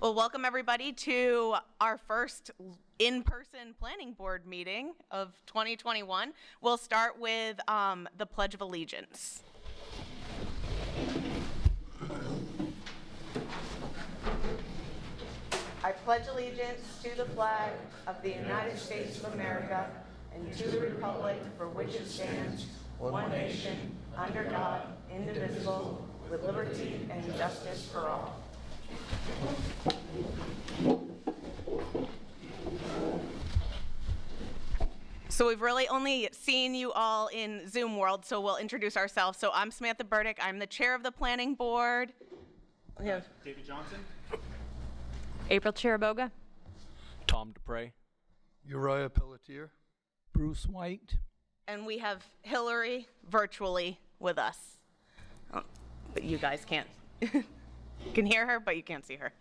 Well, welcome everybody to our first in-person planning board meeting of 2021. We'll start with the Pledge of Allegiance. I pledge allegiance to the flag of the United States of America and to the republic for which it stands, one nation, under God, indivisible, with liberty and justice for all. So we've really only seen you all in Zoom world, so we'll introduce ourselves. So I'm Samantha Burdick. I'm the chair of the planning board. We have David Johnson. April Chiriboga. Tom Dupre. Uriah Pelletier. Bruce White. And we have Hillary virtually with us. Oh, but you guys can't. You can hear her, but you can't see her.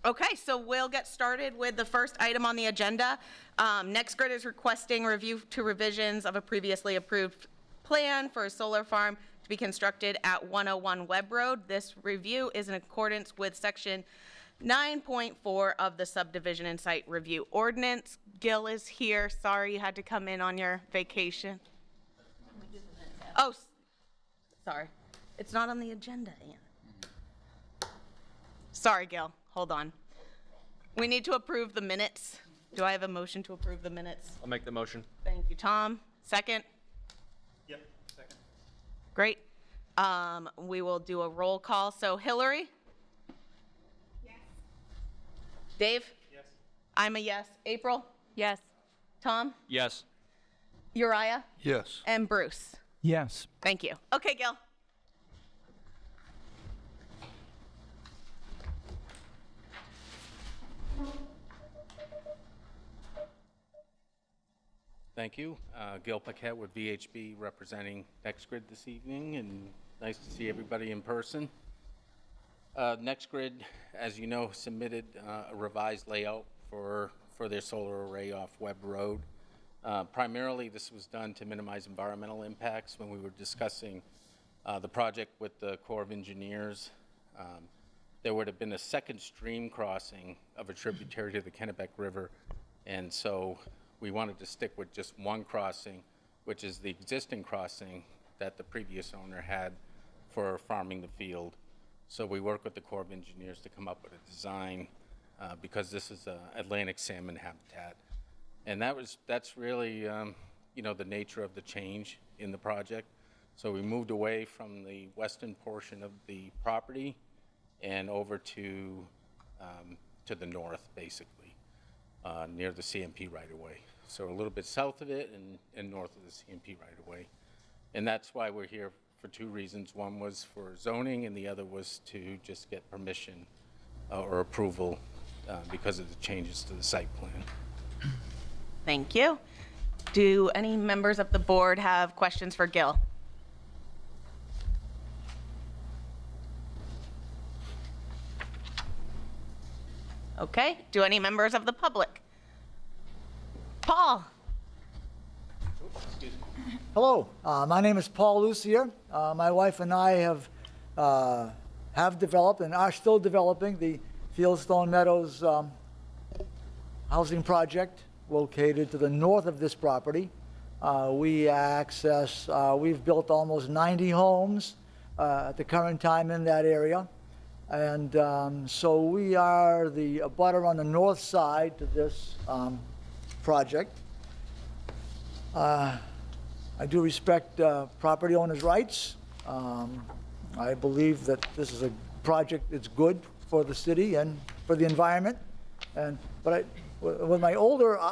Okay, so we'll get started with the first item on the agenda. NextGrid is requesting review to revisions of a previously approved plan for a solar farm to be constructed at 101 Webb Road. This review is in accordance with section 9.4 of the subdivision and site review ordinance. Gil is here. Sorry you had to come in on your vacation. Oh, sorry. It's not on the agenda, Ann. Sorry, Gil. Hold on. We need to approve the minutes. Do I have a motion to approve the minutes? I'll make the motion. Thank you, Tom. Second? Yep, second. Great. We will do a roll call. So Hillary? Yes. Dave? Yes. I'm a yes. April? Yes. Tom? Yes. Uriah? Yes. And Bruce? Yes. Thank you. Okay, Gil. Thank you. Gil Paquette with VHB representing NextGrid this evening, and nice to see everybody in person. NextGrid, as you know, submitted a revised layout for their solar array off Webb Road. Primarily, this was done to minimize environmental impacts. When we were discussing the project with the Corps of Engineers, there would have been a second stream crossing of a tributary to the Kennebec River, and so we wanted to stick with just one crossing, which is the existing crossing that the previous owner had for farming the field. So we worked with the Corps of Engineers to come up with a design because this is Atlantic salmon habitat. And that's really, the nature of the change in the project. So we moved away from the western portion of the property and over to the north, basically. Near the CMP right-of-way. So a little bit south of it and north of the CMP right-of-way. And that's why we're here for two reasons. One was for zoning and the other was to just get permission or approval because of the changes to the site plan. Thank you. Do any members of the board have questions for Gil? Okay. Do any members of the public? Paul. Hello, my name is Paul Lucier. My wife and I have developed and are still developing the Fieldstone Meadows housing project located to the north of this property. We've built almost 90 homes at the current time in that area. And so we are the abutter on the north side to this project. I do respect property owners' rights. I believe that this is a project that's good for the city and for the environment. But with my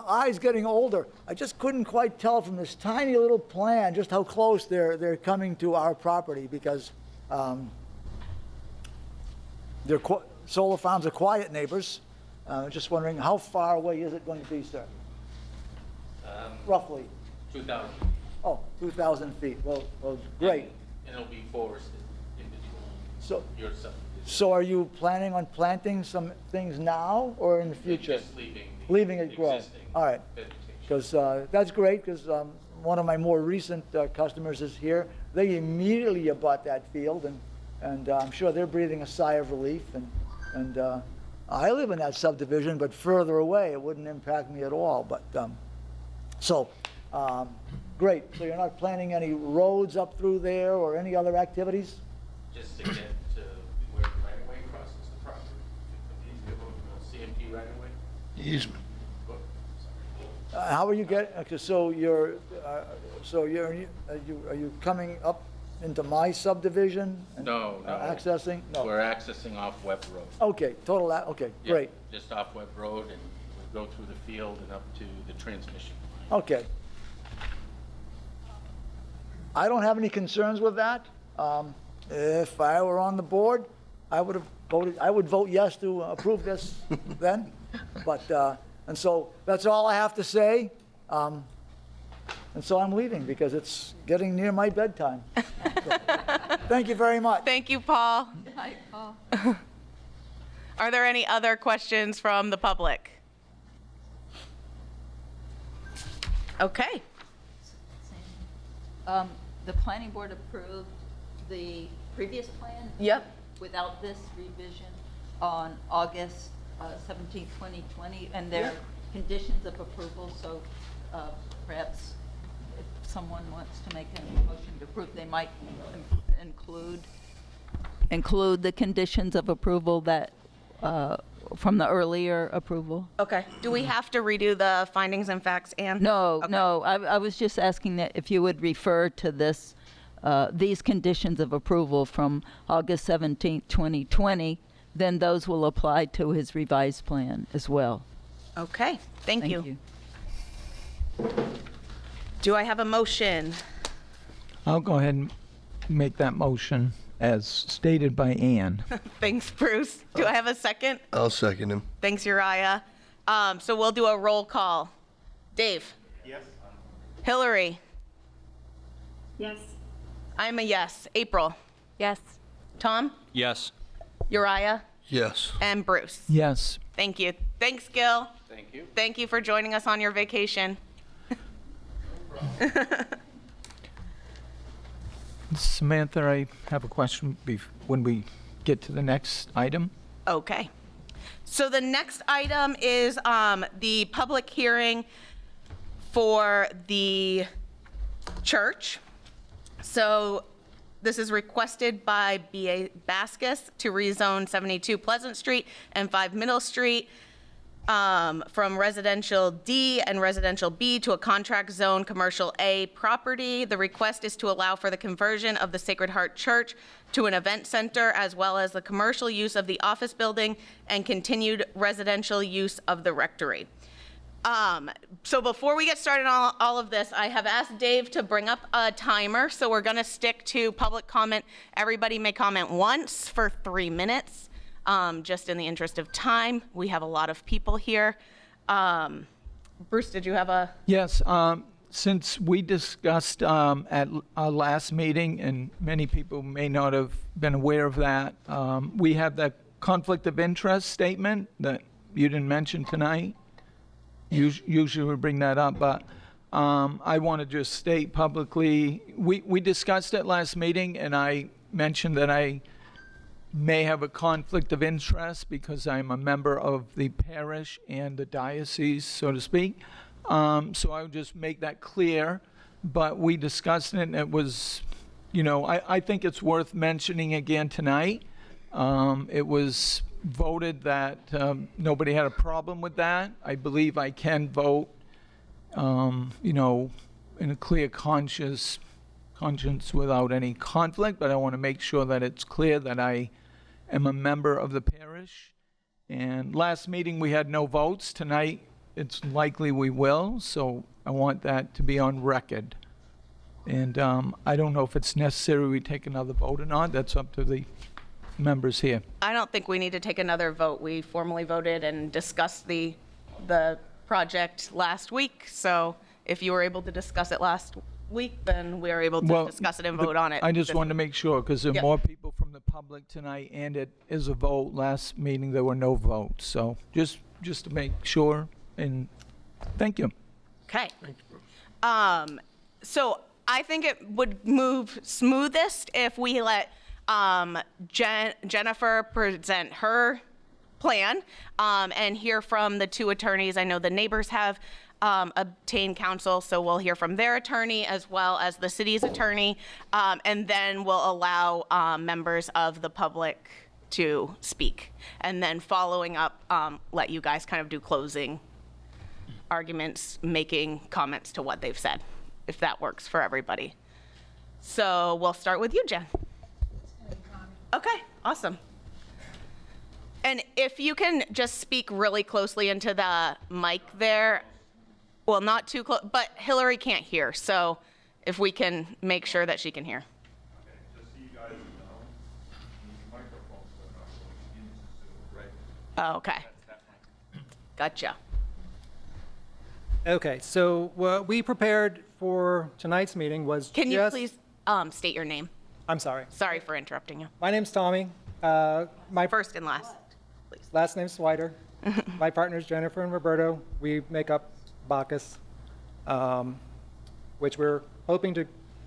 eyes getting older, I just couldn't quite tell from this tiny little plan just how close they're coming to our property because their solar farms are quiet neighbors. Just wondering, how far away is it going to be, sir? Roughly. 2,000. Oh, 2,000 feet. Well, great. And it'll be forested in between your subdivision. So are you planning on planting some things now or in the future? Just leaving it grow. All right. Because that's great because one of my more recent customers is here. They immediately abut that field and I'm sure they're breathing a sigh of relief. And And I live in that subdivision, but further away, it wouldn't impact me at all, but, great. So you're not planning any roads up through there or any other activities? Just to get to where the right-of-way crosses the property, CMP right-of-way. Easement. How are you getting, okay, so are you coming up into my subdivision? and, No, no. Accessing? No. We're accessing off Webb Road. Okay, okay, Yeah, great. Just off Webb Road, and we go through the field and up to the transmission line. Okay. I don't have any concerns with that. If I were on the board, I would vote yes to approve this then. But, and so that's all I have to say. And so I'm leaving because it's getting near my bedtime. So, thank you very much. Thank you, Paul. Hi, Paul. Are there any other questions from the public? Okay. The planning board approved the previous plan Yep. without this revision on August 17, 2020, and there are conditions of approval, so perhaps if someone wants to make a motion to approve, they might include the conditions of approval that, from the earlier approval. Okay. Do we have to redo the findings and facts, Anne? No, Okay. no, I was just asking that if you would refer to this, these conditions of approval from August 17th, 2020, then those will apply to his revised plan as well. Okay. Thank Thank you. you. Do I have a motion? I'll go ahead and make that motion as stated by Ann. Thanks, Bruce. Do I have a second? I'll second him. Thanks, Uriah. So we'll do a roll call. Dave? Yes. Hillary? Yes. I'm a yes. April? Yes. Tom? Yes. Uriah? Yes. And Bruce? Yes. Thank you. Thanks, Gil. Thank you. Thank you for joining us on your vacation. Samantha, I have a question when we get to the next item. Okay. So the next item is the public hearing for the church. So this is requested by B.A. Bascus to rezone 72 Pleasant Street and 5 Middle Street from residential D and residential B to a contract zone commercial A property. The request is to allow for the conversion of the Sacred Heart Church to an event center, as well as the commercial use of the office building and continued residential use of the rectory. So before we get started on all of this, I have asked Dave to bring up a timer, so we're gonna stick to public comment. Everybody may comment once for 3 minutes. Just in the interest of time. We have a lot of people here. Bruce, did you have a? Yes, since we discussed at our last meeting, and many people may not have been aware of that, we have the conflict of interest statement that you didn't mention tonight. Usually we bring that up, but I want to just state publicly, we discussed it last meeting, and I mentioned that I may have a conflict of interest because I'm a member of the parish and the diocese, so to speak. So I would just make that clear. But we discussed it, and it was, I think it's worth mentioning again tonight. It was voted that nobody had a problem with that. I believe I can vote, in a clear conscience without any conflict, but I want to make sure that it's clear that I am a member of the parish. And last meeting we had no votes. Tonight it's likely we will, so I want that to be on record. And I don't know if it's necessary we take another vote or not. That's up to the members here. I don't think we need to take another vote. We formally voted and discussed the project last week. So if you were able to discuss it last week, then we are able to discuss it and vote on it. I just wanted to make sure, because there are Yep. more people from the public tonight, and it is a vote. Last meeting, there were no votes. So just to make sure, and thank you. Okay. So I think it would move smoothest if we let Jennifer present her plan and hear from the two attorneys. I know the neighbors have obtained counsel, so we'll hear from their attorney as well as the city's attorney, and then we'll allow members of the public to speak. And then following up, let you guys kind of do closing arguments, making comments to what they've said, if that works for everybody. So we'll start with you, Jen. Okay, awesome. And if you can just speak really closely into the mic there, well, not too close, but Hillary can't hear, so if we can make sure that she can hear. Just so you guys know, these microphones are not going into Zoom, right? Oh, okay. Gotcha. Okay, so what we prepared for tonight's meeting was Can you just- please state your name? I'm sorry. Sorry for interrupting you. My name's Tommy. My First and last, please. last name's Swider. My partners Jennifer and Roberto. We make up Bacchus, which we're hoping to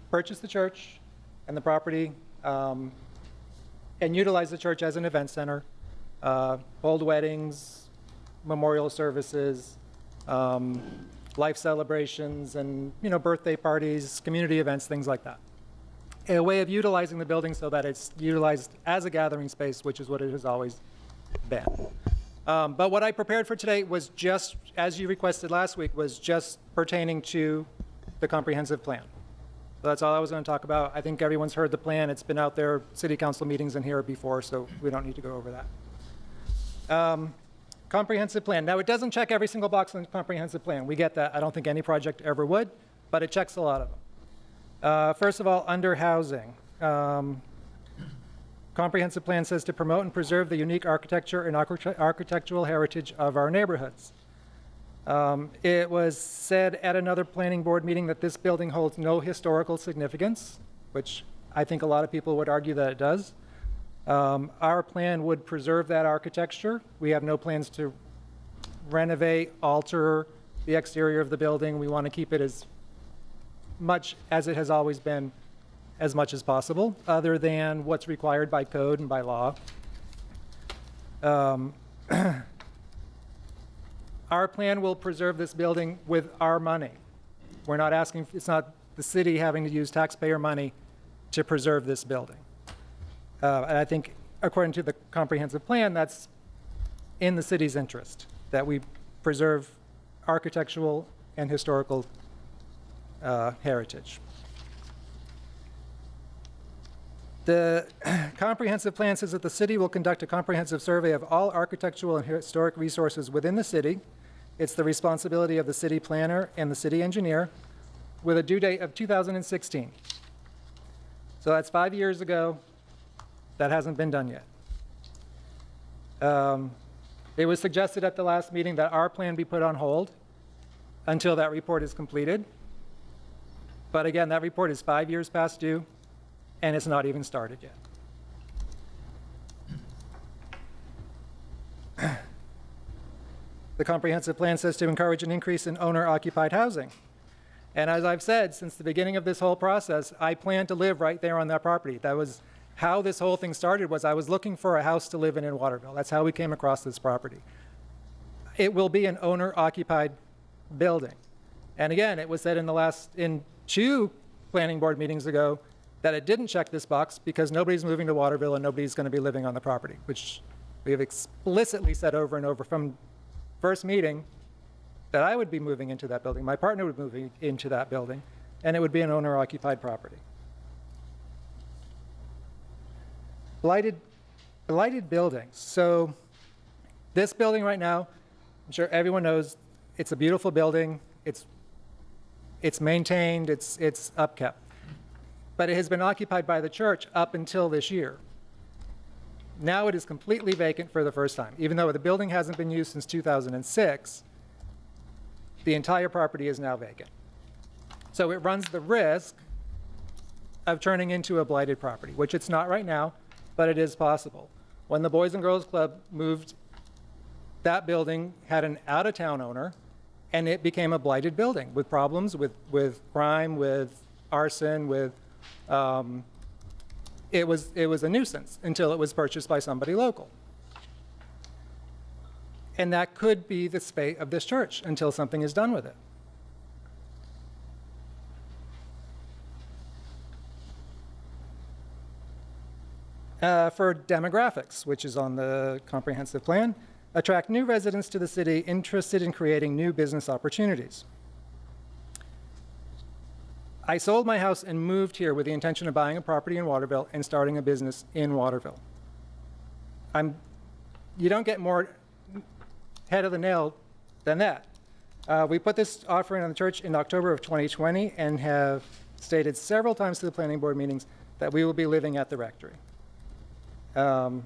purchase the church and the property and utilize the church as an event center, hold weddings, memorial services, life celebrations, and birthday parties, community events, things like that. A way of utilizing the building so that it's utilized as a gathering space, which is what it has always been. But what I prepared for today was just, as you requested last week, was just pertaining to the comprehensive plan. So that's all I was going to talk about. I think everyone's heard the plan. It's been out there, city council meetings in here before, so we don't need to go over that. Comprehensive plan. Now, it doesn't check every single box on the comprehensive plan. We get that. I don't think any project ever would, but it checks a lot of them. First of all, under housing, comprehensive plan says to promote and preserve the unique architecture and architectural heritage of our neighborhoods. It was said at another planning board meeting that this building holds no historical significance, which I think a lot of people would argue that it does. Our plan would preserve that architecture. We have no plans to renovate, alter the exterior of the building. We want to keep it as much as it has always been, as much as possible, other than what's required by code and by law. Our plan will preserve this building with our money. We're not asking, it's not the city having to use taxpayer money to preserve this building. And I think, according to the comprehensive plan, that's in the city's interest, that we preserve architectural and historical heritage. The comprehensive plan says that the city will conduct a comprehensive survey of all architectural and historic resources within the city. It's the responsibility of the city planner and the city engineer, with a due date of 2016. So that's 5 years ago. That hasn't been done yet. It was suggested at the last meeting that our plan be put on hold until that report is completed. But again, that report is 5 years past due, and it's not even started yet. The comprehensive plan says to encourage an increase in owner-occupied housing. And as I've said, since the beginning of this whole process, I plan to live right there on that property. That was how this whole thing started, was I was looking for a house to live in Waterville. That's how we came across this property. It will be an owner-occupied building. And again, it was said in 2 planning board meetings ago that it didn't check this box because nobody's moving to Waterville and nobody's going to be living on the property, which we have explicitly said over and over from first meeting that I would be moving into that building. My partner would move into that building, and it would be an owner-occupied property. Blighted buildings. So this building right now, I'm sure everyone knows, it's a beautiful building. It's maintained, it's upkept. But it has been occupied by the church up until this year. Now it is completely vacant for the first time. Even though the building hasn't been used since 2006, the entire property is now vacant. So it runs the risk of turning into a blighted property, which it's not right now, but it is possible. When the Boys and Girls Club moved, that building had an out-of-town owner, and it became a blighted building with problems with crime, with arson, with it was a nuisance until it was purchased by somebody local. And that could be the fate of this church until something is done with it. For demographics, which is on the comprehensive plan, attract new residents to the city interested in creating new business opportunities. I sold my house and moved here with the intention of buying a property in Waterville and starting a business in Waterville. You don't get more head of the nail than that. We put this offering on the church in October of 2020 and have stated several times to the planning board meetings that we will be living at the rectory. And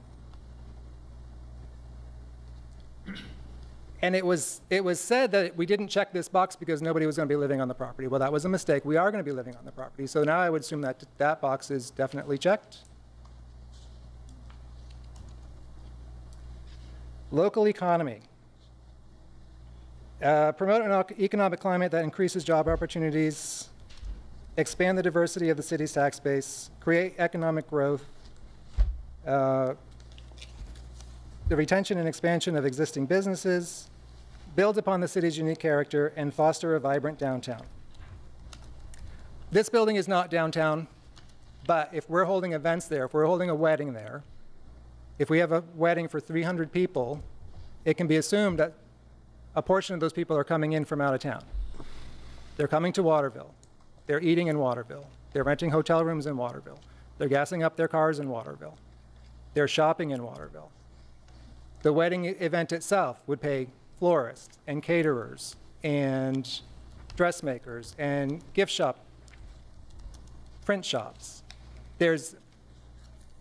it was said that we didn't check this box because nobody was going to be living on the property. Well, that was a mistake. We are going to be living on the property. So now I would assume that that box is definitely checked. Local economy. Promote an economic climate that increases job opportunities, expand the diversity of the city's tax base, create economic growth, the retention and expansion of existing businesses, build upon the city's unique character, and foster a vibrant downtown. This building is not downtown, but if we're holding events there, if we're holding a wedding there, if we have a wedding for 300 people, it can be assumed that a portion of those people are coming in from out of town. They're coming to Waterville. They're eating in Waterville. They're renting hotel rooms in Waterville. They're gassing up their cars in Waterville. They're shopping in Waterville. The wedding event itself would pay florists and caterers and dressmakers and gift shop, print shops. There's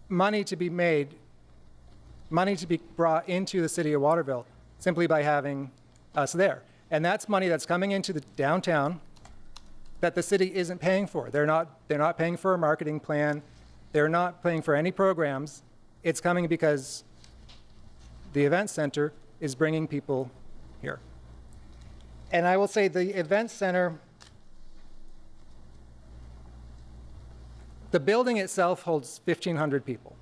money to be made, money to be brought into the city of Waterville simply by having us there. And that's money that's coming into the downtown that the city isn't paying for. They're not paying for a marketing plan. They're not paying for any programs. It's coming because the event center is bringing people here. And I will say the event center, the building itself holds 1,500 people.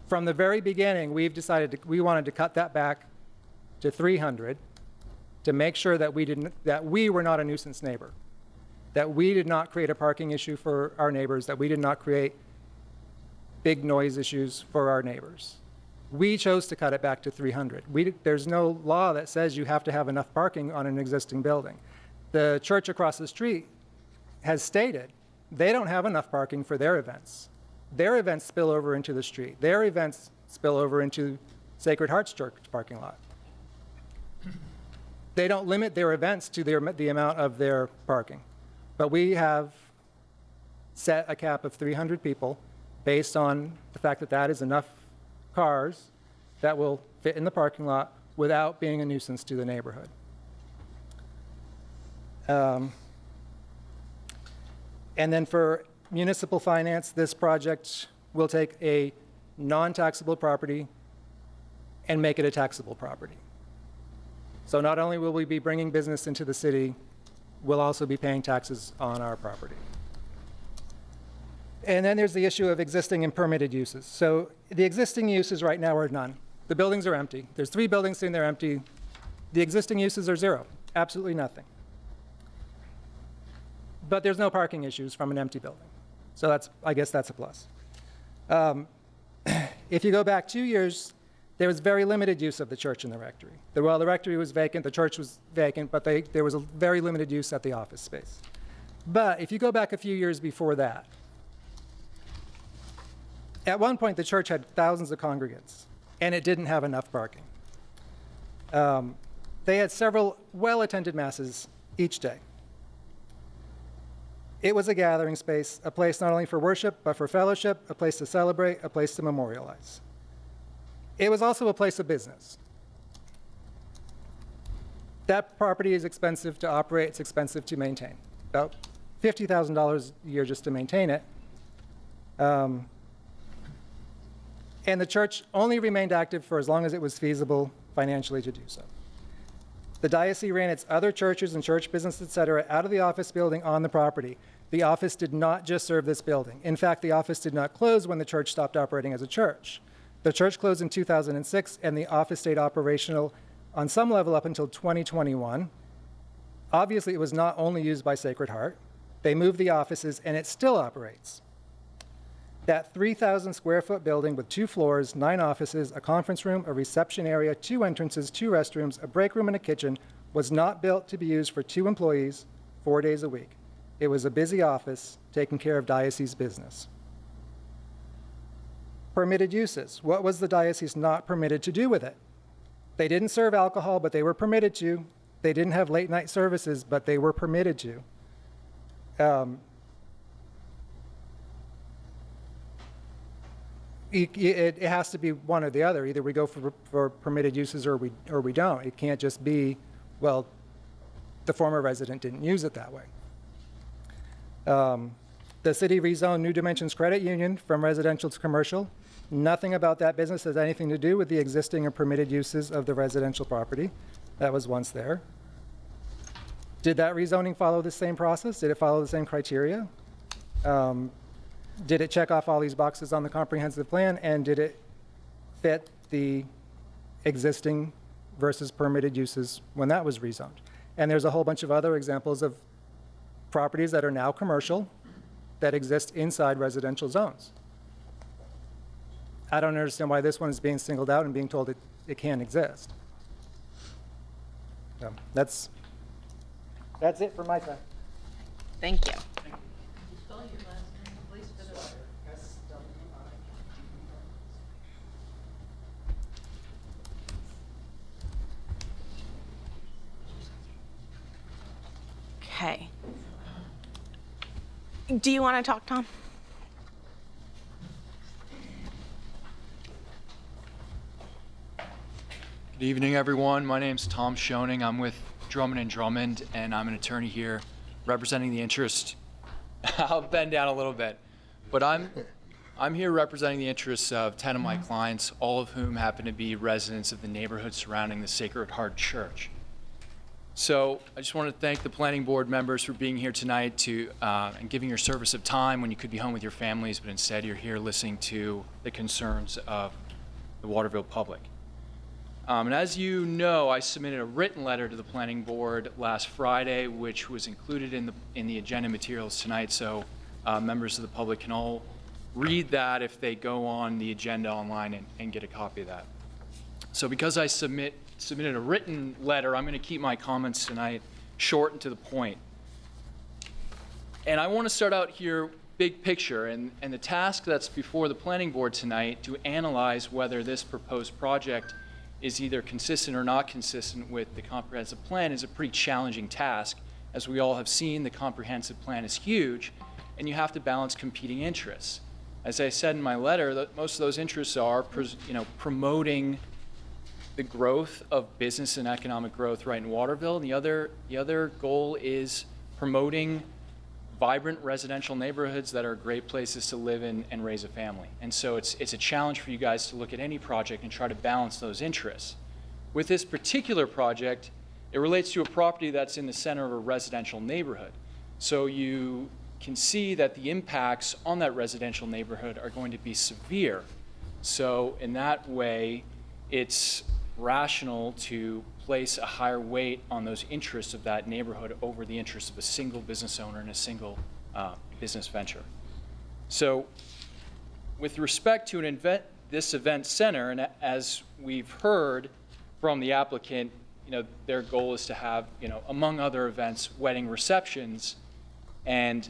From the very beginning, we've decided we wanted to cut that back to 300 to make sure that we were not a nuisance neighbor, that we did not create a parking issue for our neighbors, that we did not create big noise issues for our neighbors. We chose to cut it back to 300. There's no law that says you have to have enough parking on an existing building. The church across the street has stated they don't have enough parking for their events. Their events spill over into the street. Their events spill over into Sacred Heart's Church parking lot. They don't limit their events to the amount of their parking. But we have set a cap of 300 people based on the fact that that is enough cars that will fit in the parking lot without being a nuisance to the neighborhood. And then for municipal finance, this project will take a non-taxable property and make it a taxable property. So not only will we be bringing business into the city, we'll also be paying taxes on our property. And then there's the issue of existing and permitted uses. So the existing uses right now are none. The buildings are empty. There's 3 buildings sitting there empty. The existing uses are 0, absolutely nothing. But there's no parking issues from an empty building. So I guess that's a plus. If you go back 2 years, there was very limited use of the church and the rectory. While the rectory was vacant, the church was vacant, but there was a very limited use at the office space. But if you go back a few years before that, at one point the church had thousands of congregants, and it didn't have enough parking. They had several well-attended masses each day. It was a gathering space, a place not only for worship, but for fellowship, a place to celebrate, a place to memorialize. It was also a place of business. That property is expensive to operate, it's expensive to maintain. About $50,000 a year just to maintain it. And the church only remained active for as long as it was feasible financially to do so. The diocese ran its other churches and church business, et cetera, out of the office building on the property. The office did not just serve this building. In fact, the office did not close when the church stopped operating as a church. The church closed in 2006, and the office stayed operational on some level up until 2021. Obviously, it was not only used by Sacred Heart. They moved the offices, and it still operates. That 3,000 square foot building with 2 floors, 9 offices, a conference room, a reception area, 2 entrances, 2 restrooms, a break room, and a kitchen was not built to be used for 2 employees 4 days a week. It was a busy office taking care of diocese business. Permitted uses. What was the diocese not permitted to do with it? They didn't serve alcohol, but they were permitted to. They didn't have late night services, but they were permitted to. It has to be one or the other. Either we go for permitted uses or we don't. It can't just be, well, the former resident didn't use it that way. The city rezoned New Dimensions Credit Union from residential to commercial. Nothing about that business has anything to do with the existing or permitted uses of the residential property that was once there. Did that rezoning follow the same process? Did it follow the same criteria? Did it check off all these boxes on the comprehensive plan, and did it fit the existing versus permitted uses when that was rezoned? And there's a whole bunch of other examples of properties that are now commercial that exist inside residential zones. I don't understand why this one is being singled out and being told it can't exist. So that's it for my side. Thank you. Spell your last name, please, for the record. Okay. Do you want to talk, Tom? Good evening, everyone. My name's Tom Schoening. I'm with Drummond & Drummond, and I'm an attorney here representing the interest. I'll bend down a little bit. But I'm here representing the interests of 10 of my clients, all of whom happen to be residents of the neighborhood surrounding the Sacred Heart Church. So I just want to thank the planning board members for being here tonight and giving your service of time when you could be home with your families, but instead you're here listening to the concerns of the Waterville public. And as you know, I submitted a written letter to the planning board last Friday, which was included in the agenda materials tonight, so members of the public can all read that if they go on the agenda online and get a copy of that. So because I submitted a written letter, I'm going to keep my comments tonight short and to the point. And I want to start out here big picture, and the task that's before the planning board tonight to analyze whether this proposed project is either consistent or not consistent with the comprehensive plan is a pretty challenging task. As we all have seen, the comprehensive plan is huge, and you have to balance competing interests. As I said in my letter, most of those interests are promoting the growth of business and economic growth right in Waterville. And the other goal is promoting vibrant residential neighborhoods that are great places to live in and raise a family. And so it's a challenge for you guys to look at any project and try to balance those interests. With this particular project, it relates to a property that's in the center of a residential neighborhood. So you can see that the impacts on that residential neighborhood are going to be severe. So in that way, it's rational to place a higher weight on those interests of that neighborhood over the interests of a single business owner and a single business venture. So with respect to this event center, and as we've heard from the applicant, their goal is to have, among other events, wedding receptions, and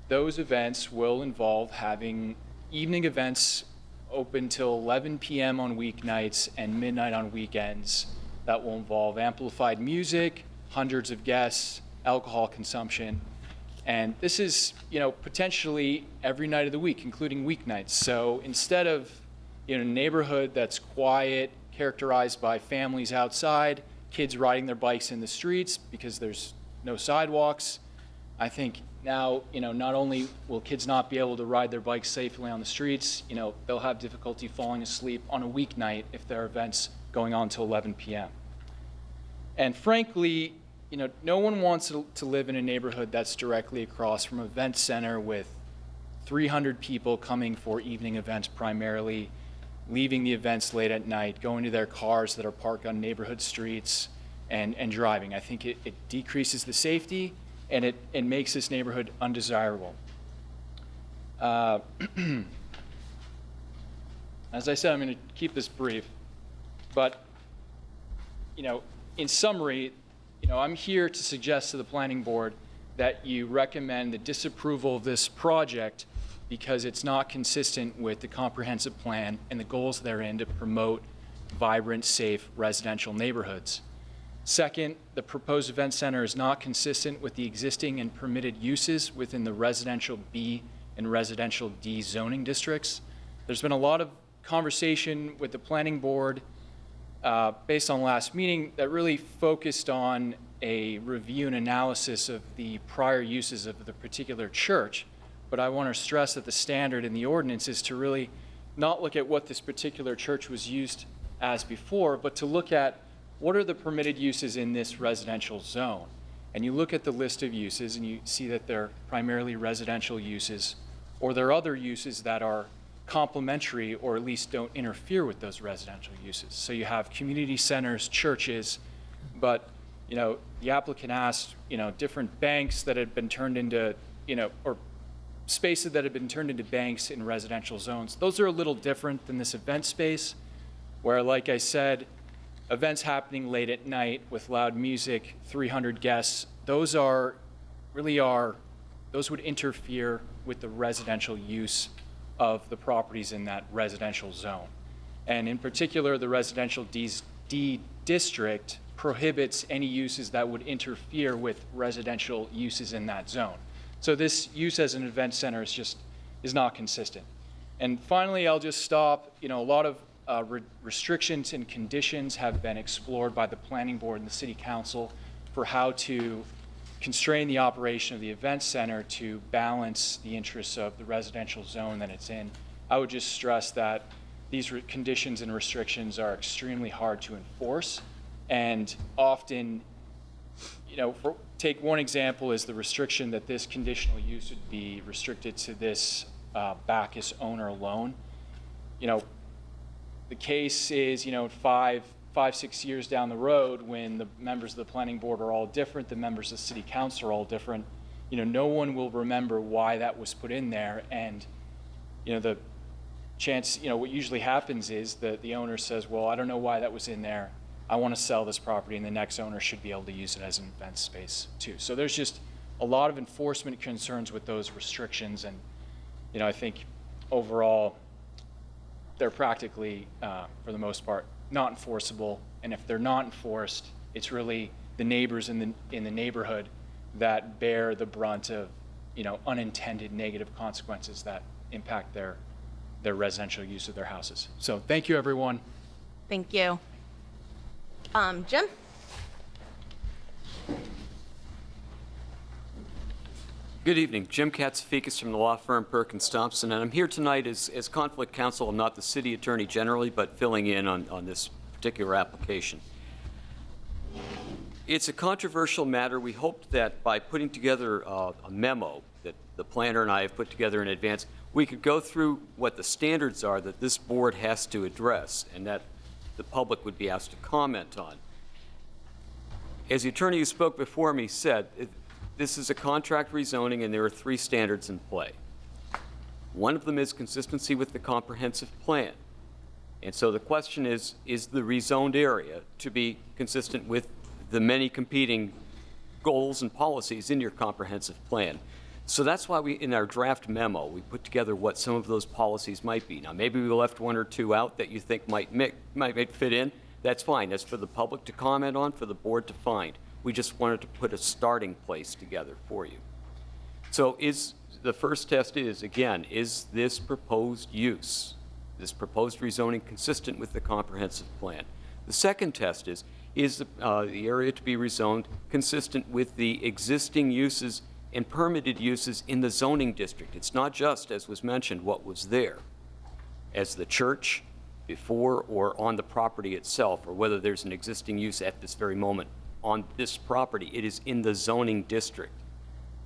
those events will involve having evening events open till 11 p.m. on weeknights and midnight on weekends. That will involve amplified music, hundreds of guests, alcohol consumption. And this is, potentially every night of the week, including weeknights. So instead of a neighborhood that's quiet, characterized by families outside, kids riding their bikes in the streets because there's no sidewalks, I think now, not only will kids not be able to ride their bikes safely on the streets, they'll have difficulty falling asleep on a weeknight if there are events going on till 11 p.m. And frankly, no one wants to live in a neighborhood that's directly across from an event center with 300 people coming for evening events primarily, leaving the events late at night, going to their cars that are parked on neighborhood streets and driving. I think it decreases the safety and it makes this neighborhood undesirable. As I said, I'm going to keep this brief, but, in summary, I'm here to suggest to the planning board that you recommend the disapproval of this project because it's not consistent with the comprehensive plan and the goals therein to promote vibrant, safe residential neighborhoods. Second, the proposed event center is not consistent with the existing and permitted uses within the residential B and residential D zoning districts. There's been a lot of conversation with the planning board based on last meeting that really focused on a review and analysis of the prior uses of the particular church. But I want to stress that the standard in the ordinance is to really not look at what this particular church was used as before, but to look at what are the permitted uses in this residential zone. And you look at the list of uses and you see that they're primarily residential uses, or there are other uses that are complementary or at least don't interfere with those residential uses. So you have community centers, churches, but the applicant asked, different banks that had been turned into, or spaces that had been turned into banks in residential zones. Those are a little different than this event space, where, like I said, events happening late at night with loud music, 300 guests, those would interfere with the residential use of the properties in that residential zone. And in particular, the residential D district prohibits any uses that would interfere with residential uses in that zone. So this use as an event center is not consistent. And finally, I'll just stop. A lot of restrictions and conditions have been explored by the planning board and the city council for how to constrain the operation of the event center to balance the interests of the residential zone that it's in. I would just stress that these conditions and restrictions are extremely hard to enforce, and often, take one example is the restriction that this conditional use would be restricted to this Bacchus owner alone. The case is, 5-6 years down the road, when the members of the planning board are all different, the members of the city council are all different, no one will remember why that was put in there. And, the chance, what usually happens is that the owner says, well, I don't know why that was in there. I want to sell this property, and the next owner should be able to use it as an event space too. So there's just a lot of enforcement concerns with those restrictions. And, I think overall, they're practically, for the most part, not enforceable. And if they're not enforced, it's really the neighbors in the neighborhood that bear the brunt of, unintended negative consequences that impact their residential use of their houses. So thank you, everyone. Thank you. Jim? Good evening. Jim Katsafikis from the law firm Perkins Thompson, and I'm here tonight as conflict counsel. I'm not the city attorney generally, but filling in on this particular application. It's a controversial matter. We hoped that by putting together a memo that the planner and I have put together in advance, we could go through what the standards are that this board has to address and that the public would be asked to comment on. As the attorney who spoke before me said, this is a contract rezoning and there are 3 standards in play. One of them is consistency with the comprehensive plan. And so the question is the rezoned area to be consistent with the many competing goals and policies in your comprehensive plan? So that's why in our draft memo, we put together what some of those policies might be. Now, maybe we left 1 or 2 out that you think might fit in. That's fine. That's for the public to comment on, for the board to find. We just wanted to put a starting place together for you. So the first test is, again, is this proposed use, this proposed rezoning consistent with the comprehensive plan? The second test is the area to be rezoned consistent with the existing uses and permitted uses in the zoning district? It's not just, as was mentioned, what was there as the church before or on the property itself, or whether there's an existing use at this very moment on this property. It is in the zoning district.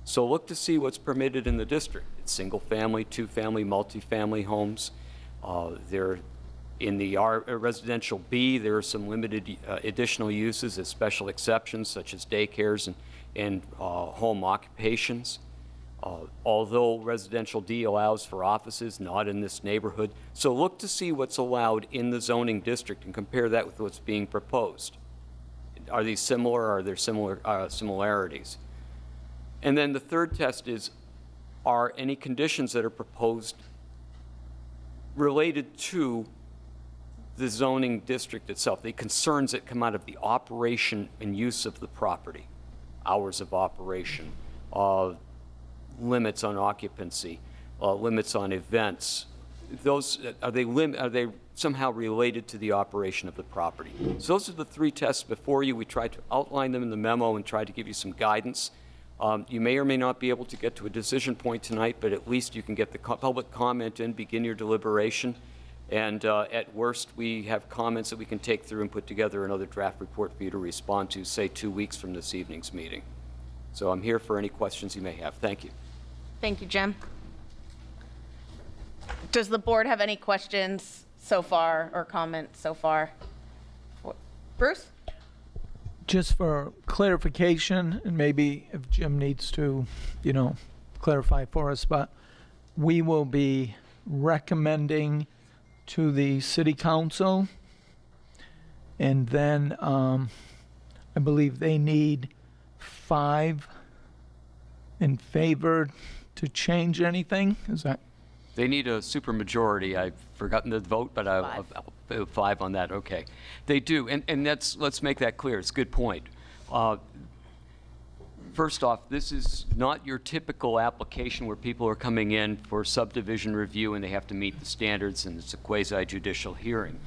So look to see what's permitted in the district. It's single family, 2-family, multifamily homes. There In the residential B, there are some limited additional uses as special exceptions, such as daycares and home occupations. Although residential D allows for offices, not in this neighborhood. So look to see what's allowed in the zoning district and compare that with what's being proposed. Are these similar? Are there similarities? And then the third test is, are any conditions that are proposed related to the zoning district itself, the concerns that come out of the operation and use of the property, hours of operation, limits on occupancy, limits on events, those, are they somehow related to the operation of the property? So those are the three tests before you. We tried to outline them in the memo and tried to give you some guidance. You may or may not be able to get to a decision point tonight, but at least you can get the public comment in, begin your deliberation, and at worst, we have comments that we can take through and put together another draft report for you to respond to, say, 2 weeks from this evening's meeting. So I'm here for any questions you may have. Thank you. Thank you, Jim. Does the board have any questions so far or comments so far? Bruce? Just for clarification, and maybe if Jim needs to, clarify for us, but we will be recommending to the city council, and then I believe they need 5 in favor to change anything. Is that? They need a supermajority. I've forgotten the vote, but I'll 5 on that. Okay, they do, and let's make that clear. It's a good point. First off, this is not your typical application where people are coming in for subdivision review and they have to meet the standards and it's a quasi-judicial hearing.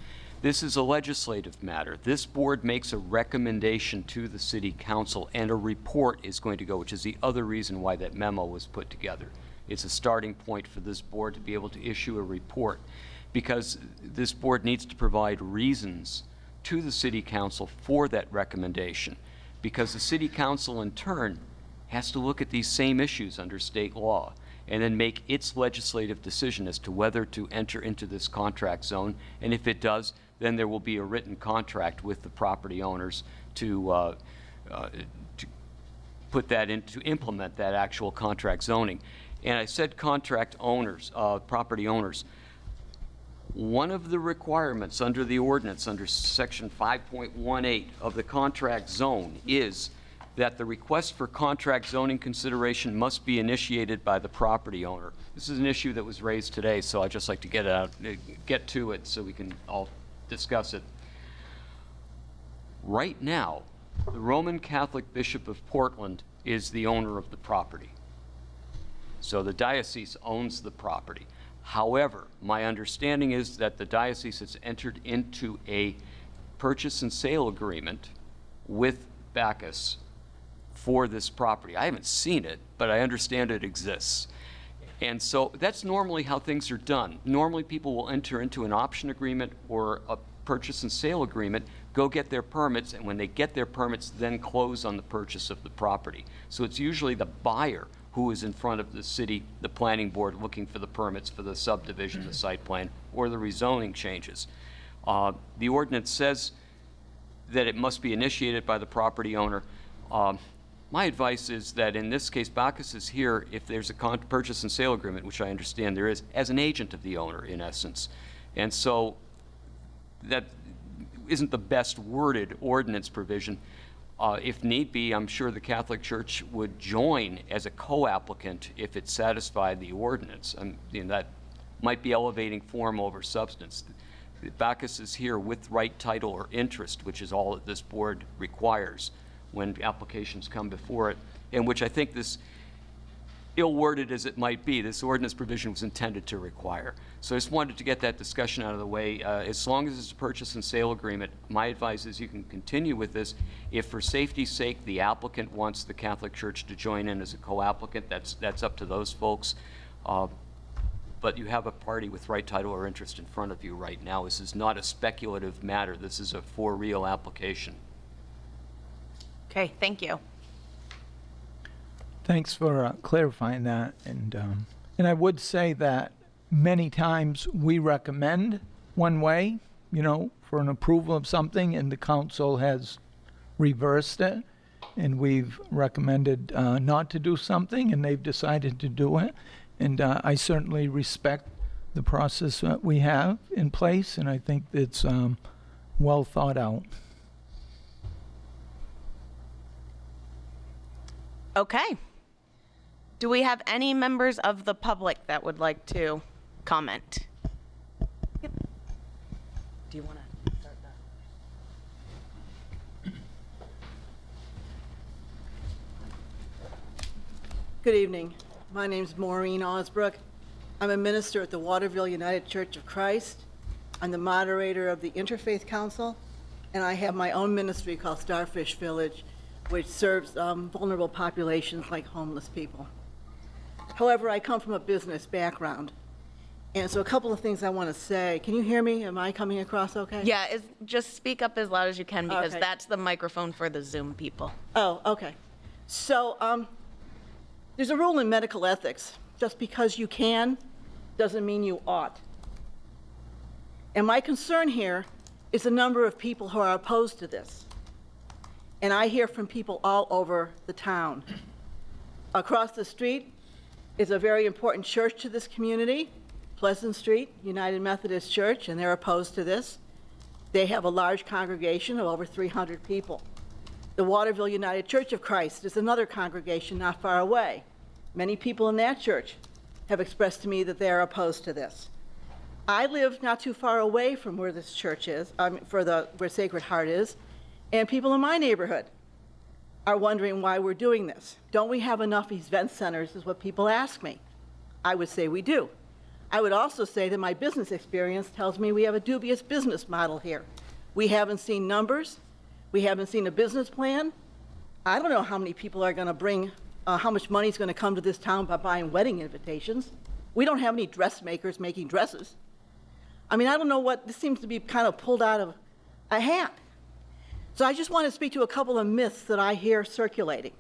This is a legislative matter. This board makes a recommendation to the city council and a report is going to go, which is the other reason why that memo was put together. It's a starting point for this board to be able to issue a report because this board needs to provide reasons to the city council for that recommendation, because the city council in turn has to look at these same issues under state law and then make its legislative decision as to whether to enter into this contract zone. And if it does, then there will be a written contract with the property owners to put that in, to implement that actual contract zoning. And I said contract owners, property owners. One of the requirements under the ordinance, under section 5.18 of the contract zone, is that the request for contract zoning consideration must be initiated by the property owner. This is an issue that was raised today, so I'd just like to get to it so we can all discuss it. Right now, the Roman Catholic Bishop of Portland is the owner of the property. So the diocese owns the property. However, my understanding is that the diocese has entered into a purchase and sale agreement with Bacchus for this property. I haven't seen it, but I understand it exists. And so that's normally how things are done. Normally people will enter into an option agreement or a purchase and sale agreement, go get their permits, and when they get their permits, then close on the purchase of the property. So it's usually the buyer who is in front of the city, the planning board, looking for the permits for the subdivision, the site plan, or the rezoning changes. The ordinance says that it must be initiated by the property owner. My advice is that in this case, Bacchus is here if there's a purchase and sale agreement, which I understand there is, as an agent of the owner, in essence. And so that isn't the best worded ordinance provision. If need be, I'm sure the Catholic Church would join as a co-applicant if it satisfied the ordinance. That might be elevating form over substance. Bacchus is here with right title or interest, which is all that this board requires when applications come before it, and which I think this, ill-worded as it might be, this ordinance provision was intended to require. So I just wanted to get that discussion out of the way. As long as it's a purchase and sale agreement, my advice is you can continue with this. If for safety's sake the applicant wants the Catholic Church to join in as a co-applicant, that's up to those folks. But you have a party with right title or interest in front of you right now. This is not a speculative matter. This is a for real application. Okay, thank you. Thanks for clarifying that. And I would say that many times we recommend one way, for an approval of something, and the council has reversed it, and we've recommended not to do something, and they've decided to do it. And I certainly respect the process that we have in place, and I think it's well thought out. Okay. Do we have any members of the public that would like to comment? Yep. Do you want to start that? Good evening. My name's Maureen Osbrook. I'm a minister at the Waterville United Church of Christ. I'm the moderator of the Interfaith Council, and I have my own ministry called Starfish Village, which serves vulnerable populations like homeless people. However, I come from a business background, and so a couple of things I want to say. Can you hear me? Am I coming across okay? Yeah, just speak up as loud as you can, because Okay. that's the microphone for the Zoom people. Oh, okay. So there's a rule in medical ethics. Just because you can doesn't mean you ought. And my concern here is the number of people who are opposed to this. And I hear from people all over the town. Across the street is a very important church to this community, Pleasant Street United Methodist Church, and they're opposed to this. They have a large congregation of over 300 people. The Waterville United Church of Christ is another congregation not far away. Many people in that church have expressed to me that they are opposed to this. I live not too far away from where this church is, where Sacred Heart is, and people in my neighborhood are wondering why we're doing this. Don't we have enough event centers, is what people ask me. I would say we do. I would also say that my business experience tells me we have a dubious business model here. We haven't seen numbers. We haven't seen a business plan. I don't know how many people are going to bring, how much money is going to come to this town by buying wedding invitations. We don't have any dressmakers making dresses. I mean, I don't know what, this seems to be kind of pulled out of a hat. So I just want to speak to a couple of myths that I hear circulating.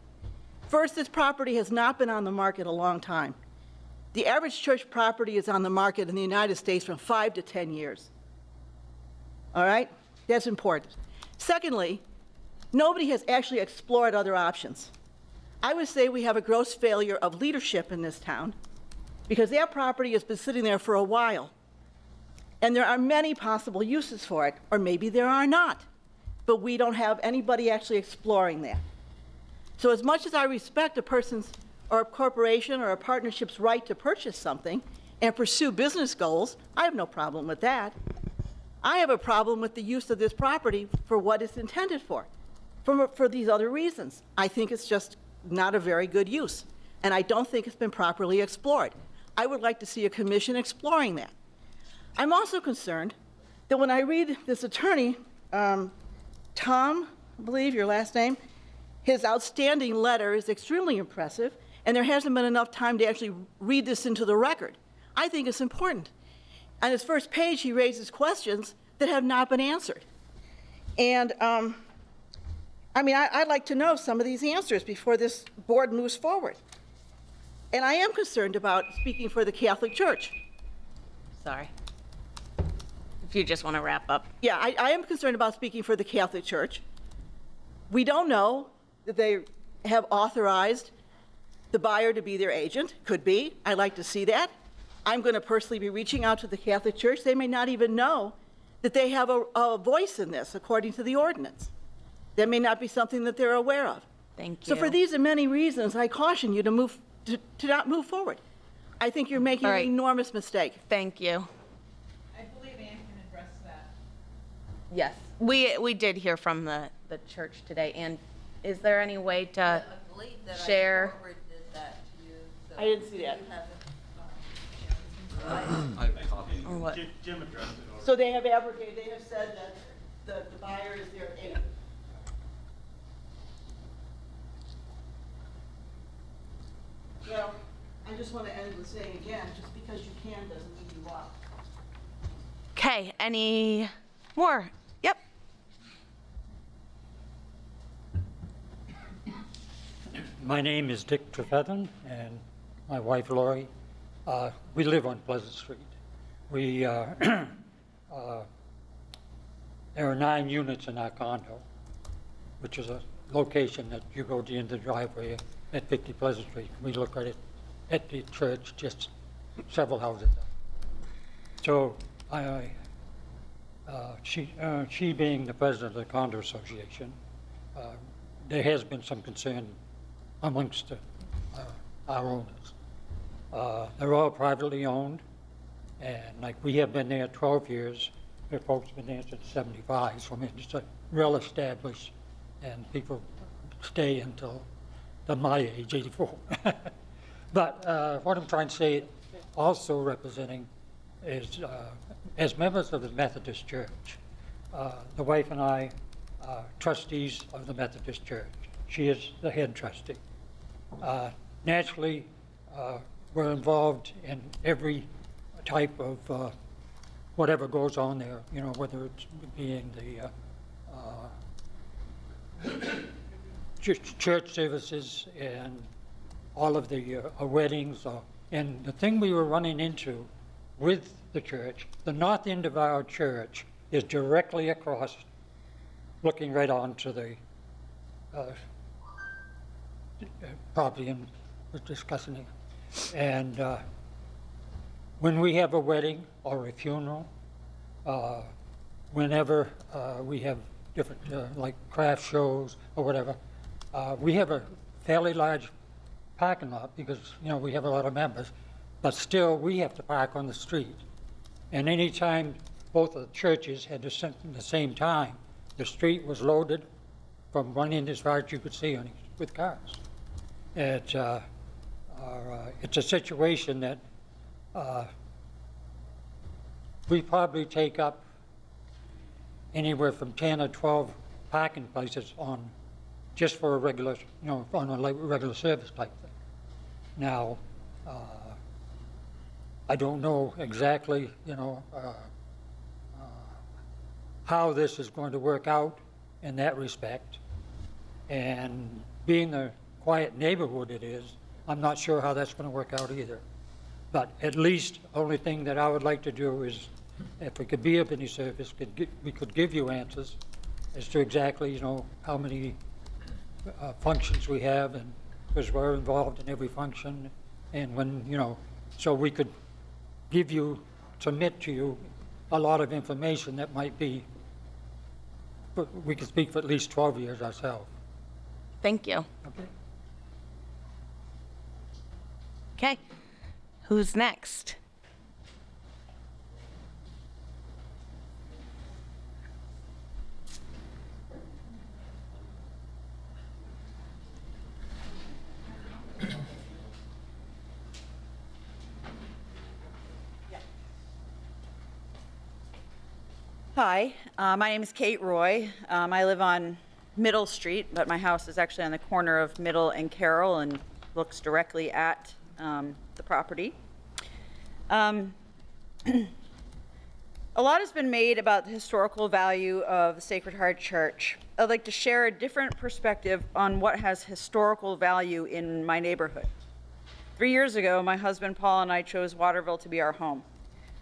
First, this property has not been on the market a long time. The average church property is on the market in the United States from 5 to 10 years. All right? That's important. Secondly, nobody has actually explored other options. I would say we have a gross failure of leadership in this town because that property has been sitting there for a while. And there are many possible uses for it, or maybe there are not. But we don't have anybody actually exploring that. So as much as I respect a person's or a corporation or a partnership's right to purchase something and pursue business goals, I have no problem with that. I have a problem with the use of this property for what it's intended for these other reasons. I think it's just not a very good use, and I don't think it's been properly explored. I would like to see a commission exploring that. I'm also concerned that when I read this attorney, Tom, I believe your last name, his outstanding letter is extremely impressive, and there hasn't been enough time to actually read this into the record. I think it's important. On his first page, he raises questions that have not been answered. And I mean, I'd like to know some of these answers before this board moves forward. And I am concerned about speaking for the Catholic Church. Sorry. If you just want to wrap up. Yeah, I am concerned about speaking for the Catholic Church. We don't know that they have authorized the buyer to be their agent. Could be. I'd like to see that. I'm going to personally be reaching out to the Catholic Church. They may not even know that they have a voice in this according to the ordinance. That may not be something that they're aware of. Thank you. So for these and many reasons, I caution you to not move forward. I think you're making an enormous mistake. Thank you. I believe Ann can address that. Yes. We did hear from the church today, and is there any way to I believe that share? I forwarded that to you. So I didn't see that. you have it, Or what? Jim addressed it already. So they have abrogated, they have said that the buyer is their agent. Well, I just want to end with saying again, just because you can doesn't mean you ought. Okay, any more? Yep. My name is Dick Trefethen, and my wife Lori. We live on Pleasant Street. We there are 9 units in our condo, which is a location that you go to the end of the driveway at 50 Pleasant Street. We look at it at the church, just several houses up. So she being the president of the condo association, there has been some concern amongst our owners. They're all privately owned, and like we have been there 12 years. The folks have been there since 75, so I mean, it's well established, and people stay until my age, 84. But what I'm trying to say, also representing, is as members of the Methodist Church, the wife and I are trustees of the Methodist Church. She is the head trustee. Naturally, we're involved in every type of whatever goes on there, you know, whether it's being the church services and all of the weddings. And the thing we were running into with the church, the north end of our church is directly across, looking right onto the property and we're discussing it. And when we have a wedding or a funeral, whenever we have different, like craft shows or whatever, we have a fairly large parking lot because, you know, we have a lot of members, but still we have to park on the street. And anytime both of the churches had the same time, the street was loaded from one end as far as you could see with cars. It's a situation that we probably take up anywhere from 10 or 12 parking places on just for a regular, you know, on a regular service type thing. Now, I don't know exactly, you know, how this is going to work out in that respect. And being the quiet neighborhood it is, I'm not sure how that's going to work out either. But at least, only thing that I would like to do is, if we could be of any service, we could give you answers as to exactly, you know, how many functions we have, and because we're involved in every function, and when, you know, so we could give you, submit to you a lot of information that might be, but we could speak for at least 12 years ourselves. Thank you. Okay. Okay. Who's next? Hi, my name is Kate Roy. I live on Middle Street, but my house is actually on the corner of Middle and Carroll and looks directly at the property. A lot has been made about the historical value of the Sacred Heart Church. I'd like to share a different perspective on what has historical value in my neighborhood. 3 years ago, my husband Paul and I chose Waterville to be our home.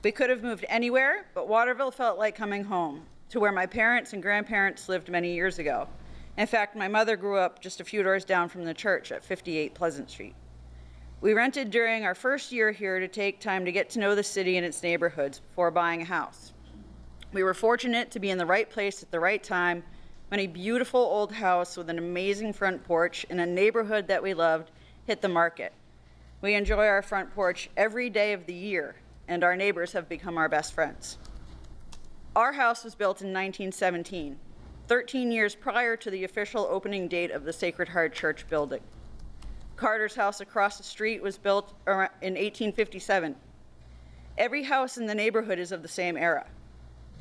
We could have moved anywhere, but Waterville felt like coming home, to where my parents and grandparents lived many years ago. In fact, my mother grew up just a few doors down from the church at 58 Pleasant Street. We rented during our first year here to take time to get to know the city and its neighborhoods before buying a house. We were fortunate to be in the right place at the right time when a beautiful old house with an amazing front porch in a neighborhood that we loved hit the market. We enjoy our front porch every day of the year, and our neighbors have become our best friends. Our house was built in 1917, 13 years prior to the official opening date of the Sacred Heart Church building. Carter's house across the street was built in 1857. Every house in the neighborhood is of the same era.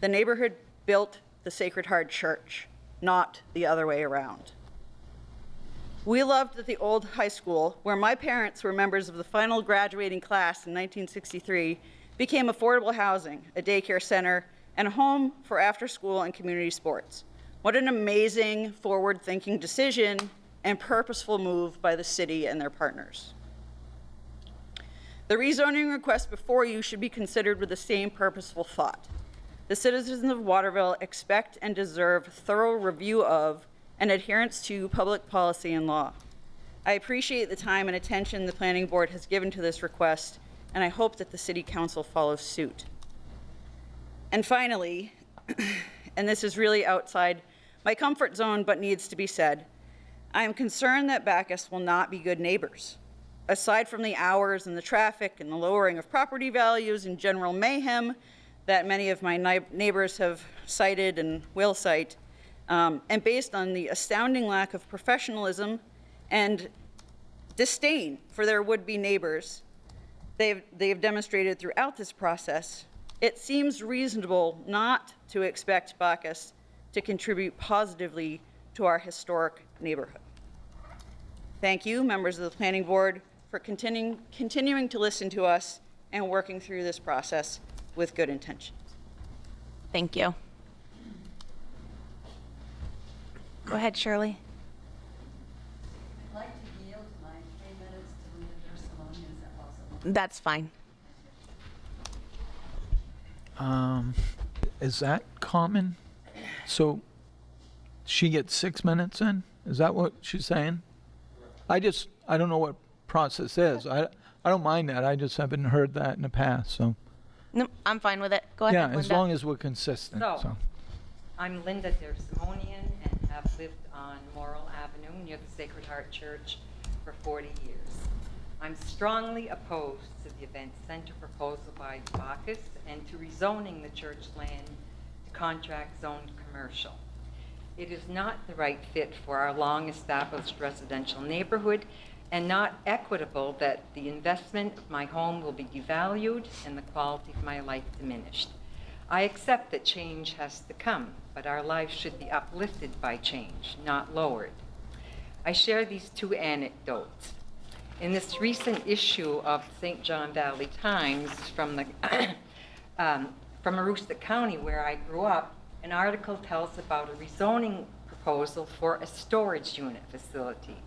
The neighborhood built the Sacred Heart Church, not the other way around. We loved that the old high school, where my parents were members of the final graduating class in 1963, became affordable housing, a daycare center, and a home for after-school and community sports. What an amazing, forward-thinking decision and purposeful move by the city and their partners. The rezoning request before you should be considered with the same purposeful thought. the citizens of Waterville expect and deserve thorough review of and adherence to public policy and law. I appreciate the time and attention the Planning Board has given to this request, and I hope that the City Council follows suit. And finally, and this is really outside my comfort zone but needs to be said, I am concerned that Bacchus will not be good neighbors. Aside from the hours and the traffic and the lowering of property values and general mayhem that many of my neighbors have cited and will cite, and based on the astounding lack of professionalism and disdain for their would-be neighbors they've demonstrated throughout this process, it seems reasonable not to expect Bacchus to contribute positively to our historic neighborhood. Thank you, members of the Planning Board, for continuing to listen to us and working through this process with good intentions. Thank you. Go ahead, Shirley. I'd like to yield my 3 minutes to Linda Dursimone. Is that possible? That's fine. Is that common? So she gets 6 minutes in? Is that what she's saying? I don't know what process is. I don't mind that. I just haven't heard that in the past, so. No, I'm fine with it. Go ahead, Yeah, Linda. as long as we're consistent, So, so. I'm Linda Dersimonian and have lived on Morrill Avenue near the Sacred Heart Church for 40 years. I'm strongly opposed to the event center proposal by Bacchus and to rezoning the church land to contract zoned commercial. It is not the right fit for our long-established residential neighborhood and not equitable that the investment of my home will be devalued and the quality of my life diminished. I accept that change has to come, but our lives should be uplifted by change, not lowered. I share these two anecdotes. In this recent issue of St. John Valley Times from Aroostook County, where I grew up, an article tells about a rezoning proposal for a storage unit facility.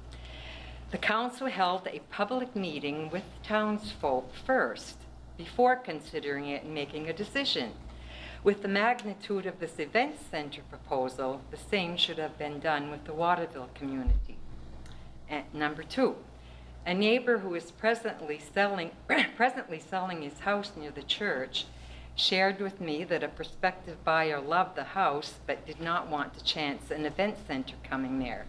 The council held a public meeting with townsfolk first, before considering it and making a decision. With the magnitude of this event center proposal, the same should have been done with the Waterville community. And number two, a neighbor who is presently selling his house near the church shared with me that a prospective buyer loved the house but did not want to chance an event center coming there.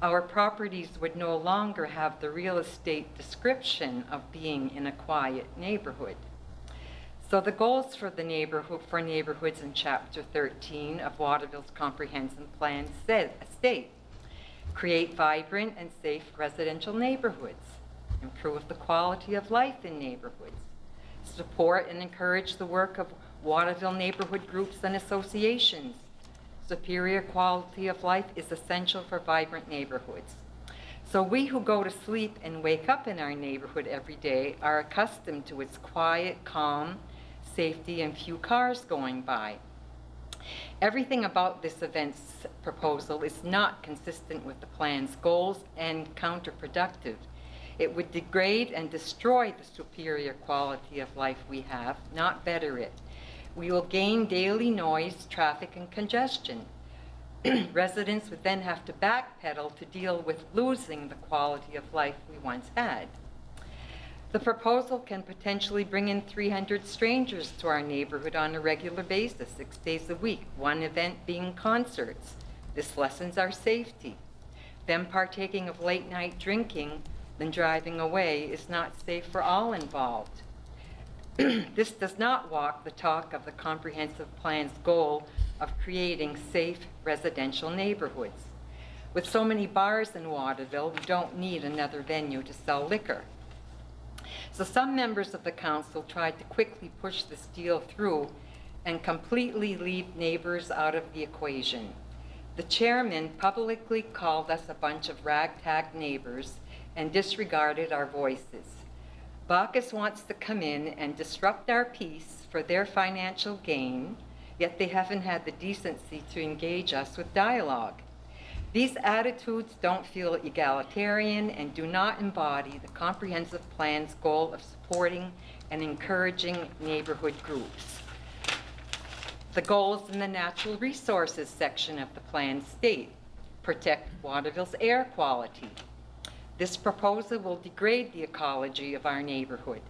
Our properties would no longer have the real estate description of being in a quiet neighborhood. So the goals for the neighborhoods in Chapter 13 of Waterville's Comprehensive Plan state, create vibrant and safe residential neighborhoods, improve the quality of life in neighborhoods, support and encourage the work of Waterville neighborhood groups and associations. Superior quality of life is essential for vibrant neighborhoods. So we who go to sleep and wake up in our neighborhood every day are accustomed to its quiet, calm, safety, and few cars going by. Everything about this event's proposal is not consistent with the plan's goals and counterproductive. It would degrade and destroy the superior quality of life we have, not better it. We will gain daily noise, traffic, and congestion. Residents would then have to backpedal to deal with losing the quality of life we once had. The proposal can potentially bring in 300 strangers to our neighborhood on a regular basis, 6 days a week, one event being concerts. This lessens our safety. Them partaking of late night drinking, then driving away is not safe for all involved. This does not walk the talk of the comprehensive plan's goal of creating safe residential neighborhoods. With so many bars in Waterville, we don't need another venue to sell liquor. So some members of the council tried to quickly push this deal through and completely leave neighbors out of the equation. The chairman publicly called us a bunch of ragtag neighbors and disregarded our voices. Bacchus wants to come in and disrupt our peace for their financial gain, yet they haven't had the decency to engage us with dialogue. These attitudes don't feel egalitarian and do not embody the comprehensive plan's goal of supporting and encouraging neighborhood groups. The goals in the natural resources section of the plan state: protect Waterville's air quality. This proposal will degrade the ecology of our neighborhood.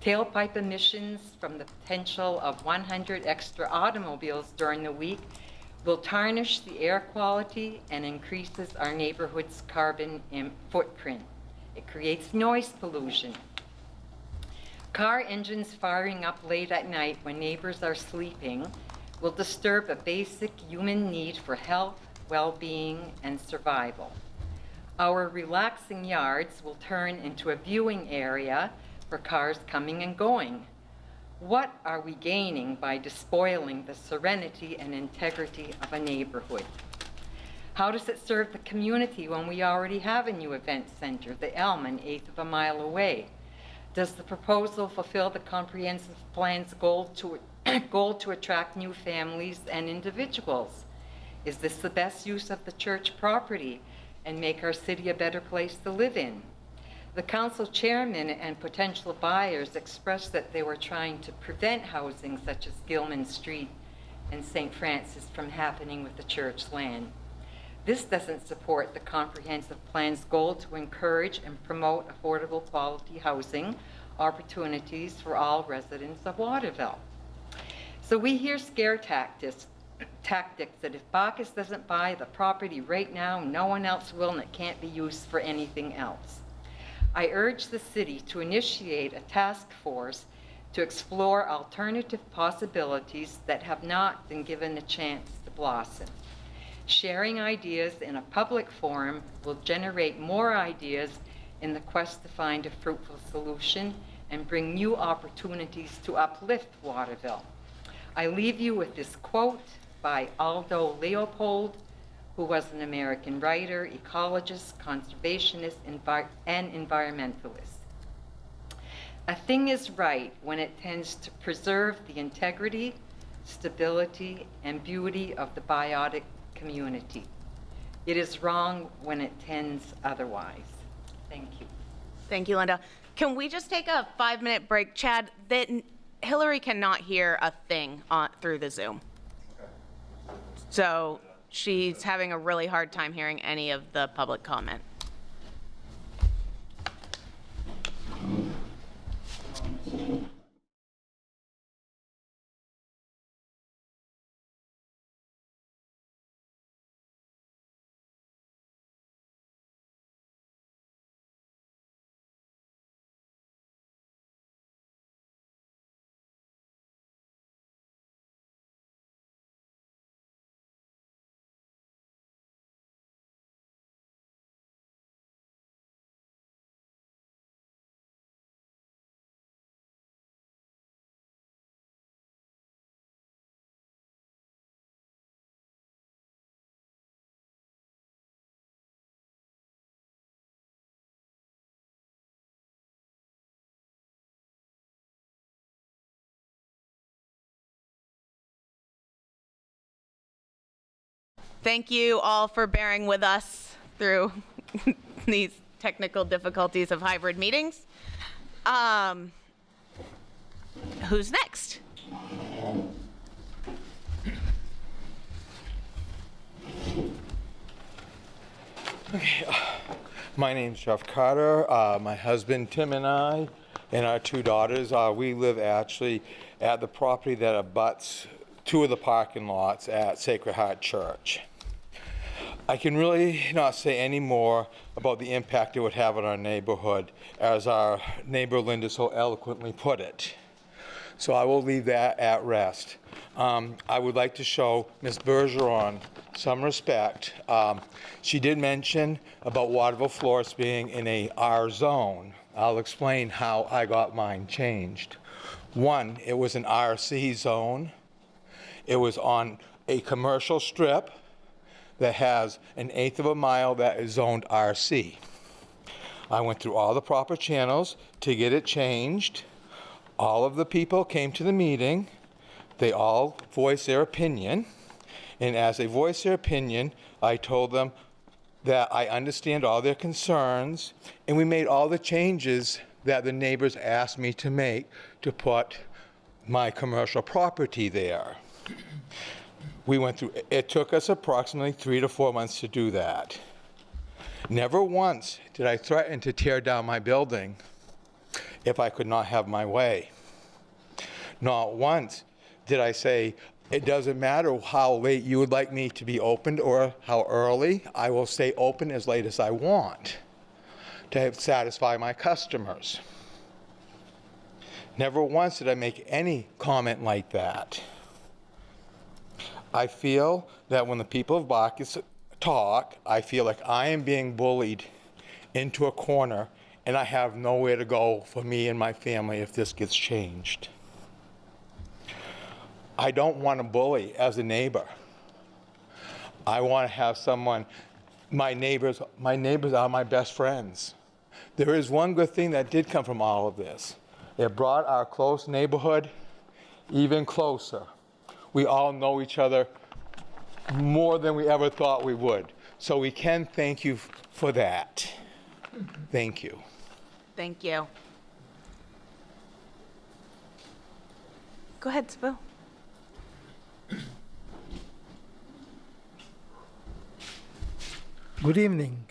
Tailpipe emissions from the potential of 100 extra automobiles during the week will tarnish the air quality and increases our neighborhood's carbon footprint. It creates noise pollution. Car engines firing up late at night when neighbors are sleeping will disturb a basic human need for health, well-being, and survival. Our relaxing yards will turn into a viewing area for cars coming and going. What are we gaining by despoiling the serenity and integrity of a neighborhood? How does it serve the community when we already have a new event center, the Elm, an eighth of a mile away? Does the proposal fulfill the comprehensive plan's goal to attract new families and individuals? Is this the best use of the church property and make our city a better place to live in? The council chairman and potential buyers expressed that they were trying to prevent housing such as Gilman Street and St. Francis from happening with the church land. This doesn't support the comprehensive plan's goal to encourage and promote affordable quality housing opportunities for all residents of Waterville. So we hear scare tactics that if Bacchus doesn't buy the property right now, no one else will, and it can't be used for anything else. I urge the city to initiate a task force to explore alternative possibilities that have not been given a chance to blossom. Sharing ideas in a public forum will generate more ideas in the quest to find a fruitful solution and bring new opportunities to uplift Waterville. I leave you with this quote by Aldo Leopold, who was an American writer, ecologist, conservationist, and environmentalist. A thing is right when it tends to preserve the integrity, stability, and beauty of the biotic community. It is wrong when it tends otherwise. Thank you. Thank you, Linda. Can we just take a 5-minute break? Chad, Hillary cannot hear a thing through the Zoom. So she's having a really hard time hearing any of the public comment. Thank you all for bearing with us through these technical difficulties of hybrid meetings. Who's next? Okay, my name's Jeff Carter. My husband Tim and I and our 2 daughters, we live actually at the property that abuts 2 of the parking lots at Sacred Heart Church. I can really not say any more about the impact it would have on our neighborhood, as our neighbor Linda so eloquently put it. So I will leave that at rest. I would like to show Ms. Bergeron some respect. She did mention about Waterville Florist being in a R zone. I'll explain how I got mine changed. 1, it was an RC zone. It was on a commercial strip that has an eighth of a mile that is zoned RC. I went through all the proper channels to get it changed. All of the people came to the meeting. They all voiced their opinion. And as they voiced their opinion, I told them that I understand all their concerns, and we made all the changes that the neighbors asked me to make to put my commercial property there. We went through, it took us approximately 3 to 4 months to do that. Never once did I threaten to tear down my building if I could not have my way. Not once did I say, it doesn't matter how late you would like me to be opened or how early, I will stay open as late as I want to satisfy my customers. Never once did I make any comment like that. I feel that when the people of Bacchus talk, I feel like I am being bullied into a corner and I have nowhere to go for me and my family if this gets changed. I don't want to bully as a neighbor. I want to have someone, my neighbors are my best friends. There is one good thing that did come from all of this. It brought our close neighborhood even closer. We all know each other more than we ever thought we would. So we can thank you for that. Thank you. Thank you. Go ahead, Sybil. Good evening.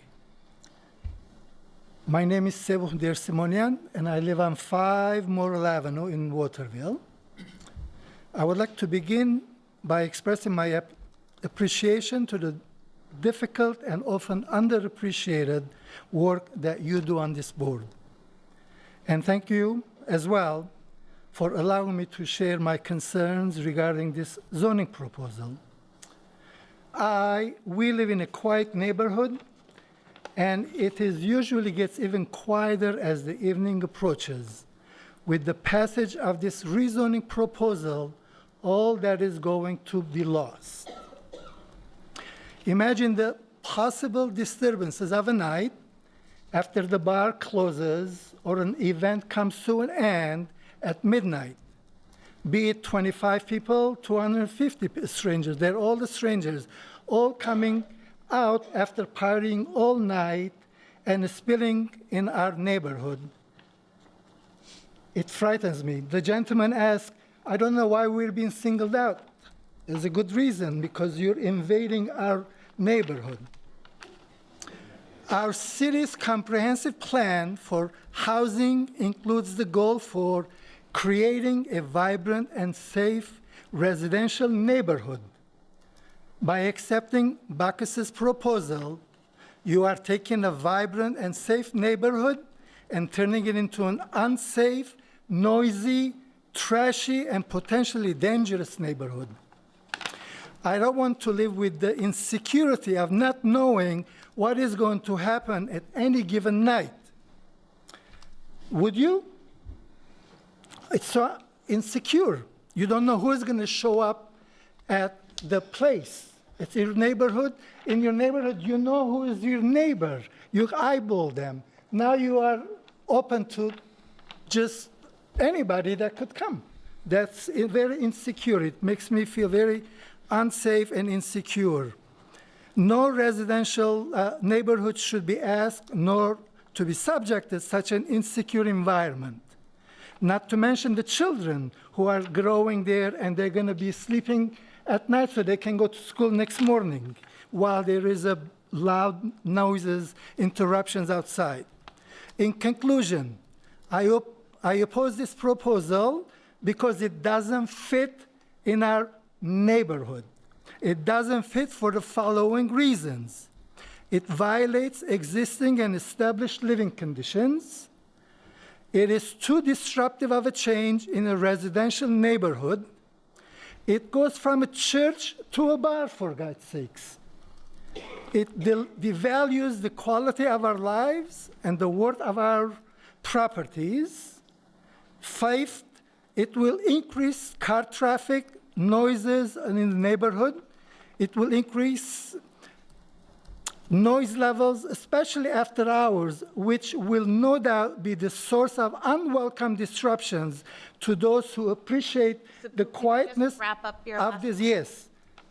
My name is Sebuh Dersimonian, and I live on 5 Morrill Avenue in Waterville. I would like to begin by expressing my appreciation to the difficult and often underappreciated work that you do on this board. And thank you as well for allowing me to share my concerns regarding this zoning proposal. We live in a quiet neighborhood, and it usually gets even quieter as the evening approaches. With the passage of this rezoning proposal, all that is going to be lost. Imagine the possible disturbances of a night after the bar closes or an event comes to an end at midnight. Be it 25 people, 250 strangers, they're all the strangers, all coming out after partying all night and spilling in our neighborhood. It frightens me. The gentleman asked, I don't know why we're being singled out. There's a good reason, because you're invading our neighborhood. Our city's comprehensive plan for housing includes the goal for creating a vibrant and safe residential neighborhood. By accepting Bacchus's proposal, you are taking a vibrant and safe neighborhood and turning it into an unsafe, noisy, trashy, and potentially dangerous neighborhood. I don't want to live with the insecurity of not knowing what is going to happen at any given night. Would you? It's so insecure. You don't know who is going to show up at the place. It's your neighborhood. In your neighborhood, you know who is your neighbor. You eyeball them. Now you are open to just anybody that could come. That's very insecure. It makes me feel very unsafe and insecure. No residential neighborhood should be asked nor to be subject to such an insecure environment. Not to mention the children who are growing there, and they're going to be sleeping at night so they can go to school next morning while there is a loud noises, interruptions outside. In conclusion, I oppose this proposal because it doesn't fit in our neighborhood. It doesn't fit for the following reasons. It violates existing and established living conditions. It is too disruptive of a change in a residential neighborhood. It goes from a church to a bar, for God's sakes. It devalues the quality of our lives and the worth of our properties. Fifth, it will increase car traffic, noises in the neighborhood. It will increase noise levels, especially after hours, which will no doubt be the source of unwelcome disruptions to those who appreciate the quietness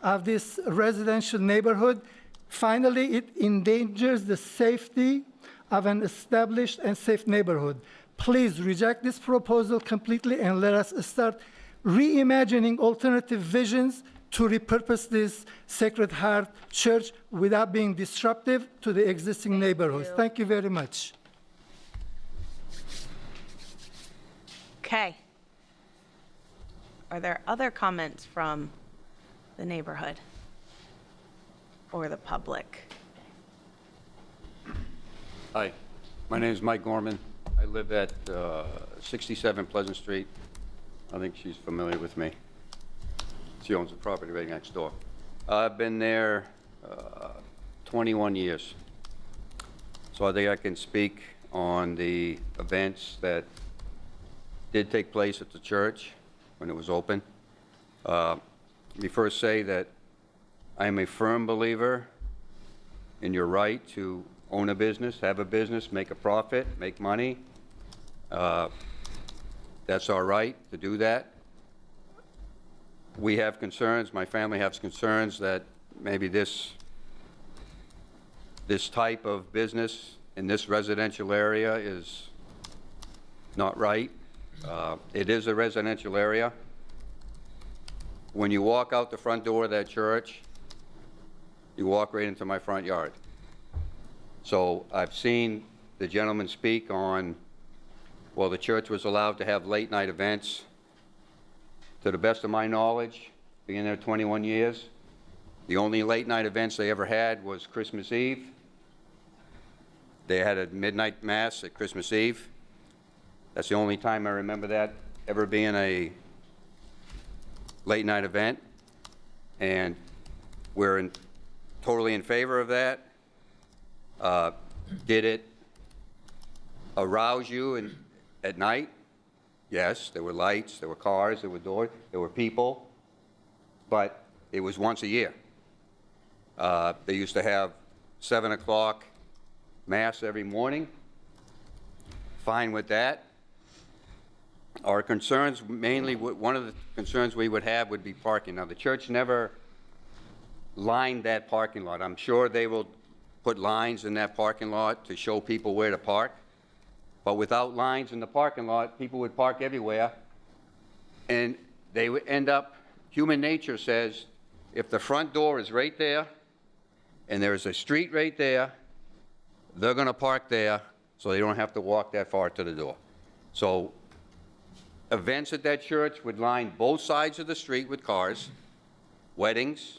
of this residential neighborhood. Finally, it endangers the safety of an established and safe neighborhood. Please reject this proposal completely and let us start reimagining alternative visions to repurpose this Sacred Heart Church without being disruptive to the existing neighborhoods. Thank you very much. Okay. Are there other comments from the neighborhood or the public? Hi, my name is Mike Gorman. I live at 67 Pleasant Street. I think she's familiar with me. She owns the property right next door. I've been there 21 years. So I think I can speak on the events that did take place at the church when it was open. Let me first say that I am a firm believer in your right to own a business, have a business, make a profit, make money. That's our right to do that. We have concerns, my family has concerns that maybe this type of business in this residential area is not right. It is a residential area. When you walk out the front door of that church, you walk right into my front yard. So I've seen the gentleman speak on, well, the church was allowed to have late night events. To the best of my knowledge, being there 21 years, the only late night events they ever had was Christmas Eve. They had a midnight mass at Christmas Eve. That's the only time I remember that ever being a late night event. And we're totally in favor of that. Did it arouse you at night? Yes, there were lights, there were cars, there were doors, there were people, but it was once a year. They used to have 7 o'clock mass every morning. Fine with that. Our concerns, mainly, one of the concerns we would have would be parking. Now, the church never lined that parking lot. I'm sure they will put lines in that parking lot to show people where to park. But without lines in the parking lot, people would park everywhere, and they would end up, human nature says, if the front door is right there, and there's a street right there, they're gonna park there, so they don't have to walk that far to the door. So, events at that church would line both sides of the street with cars, weddings,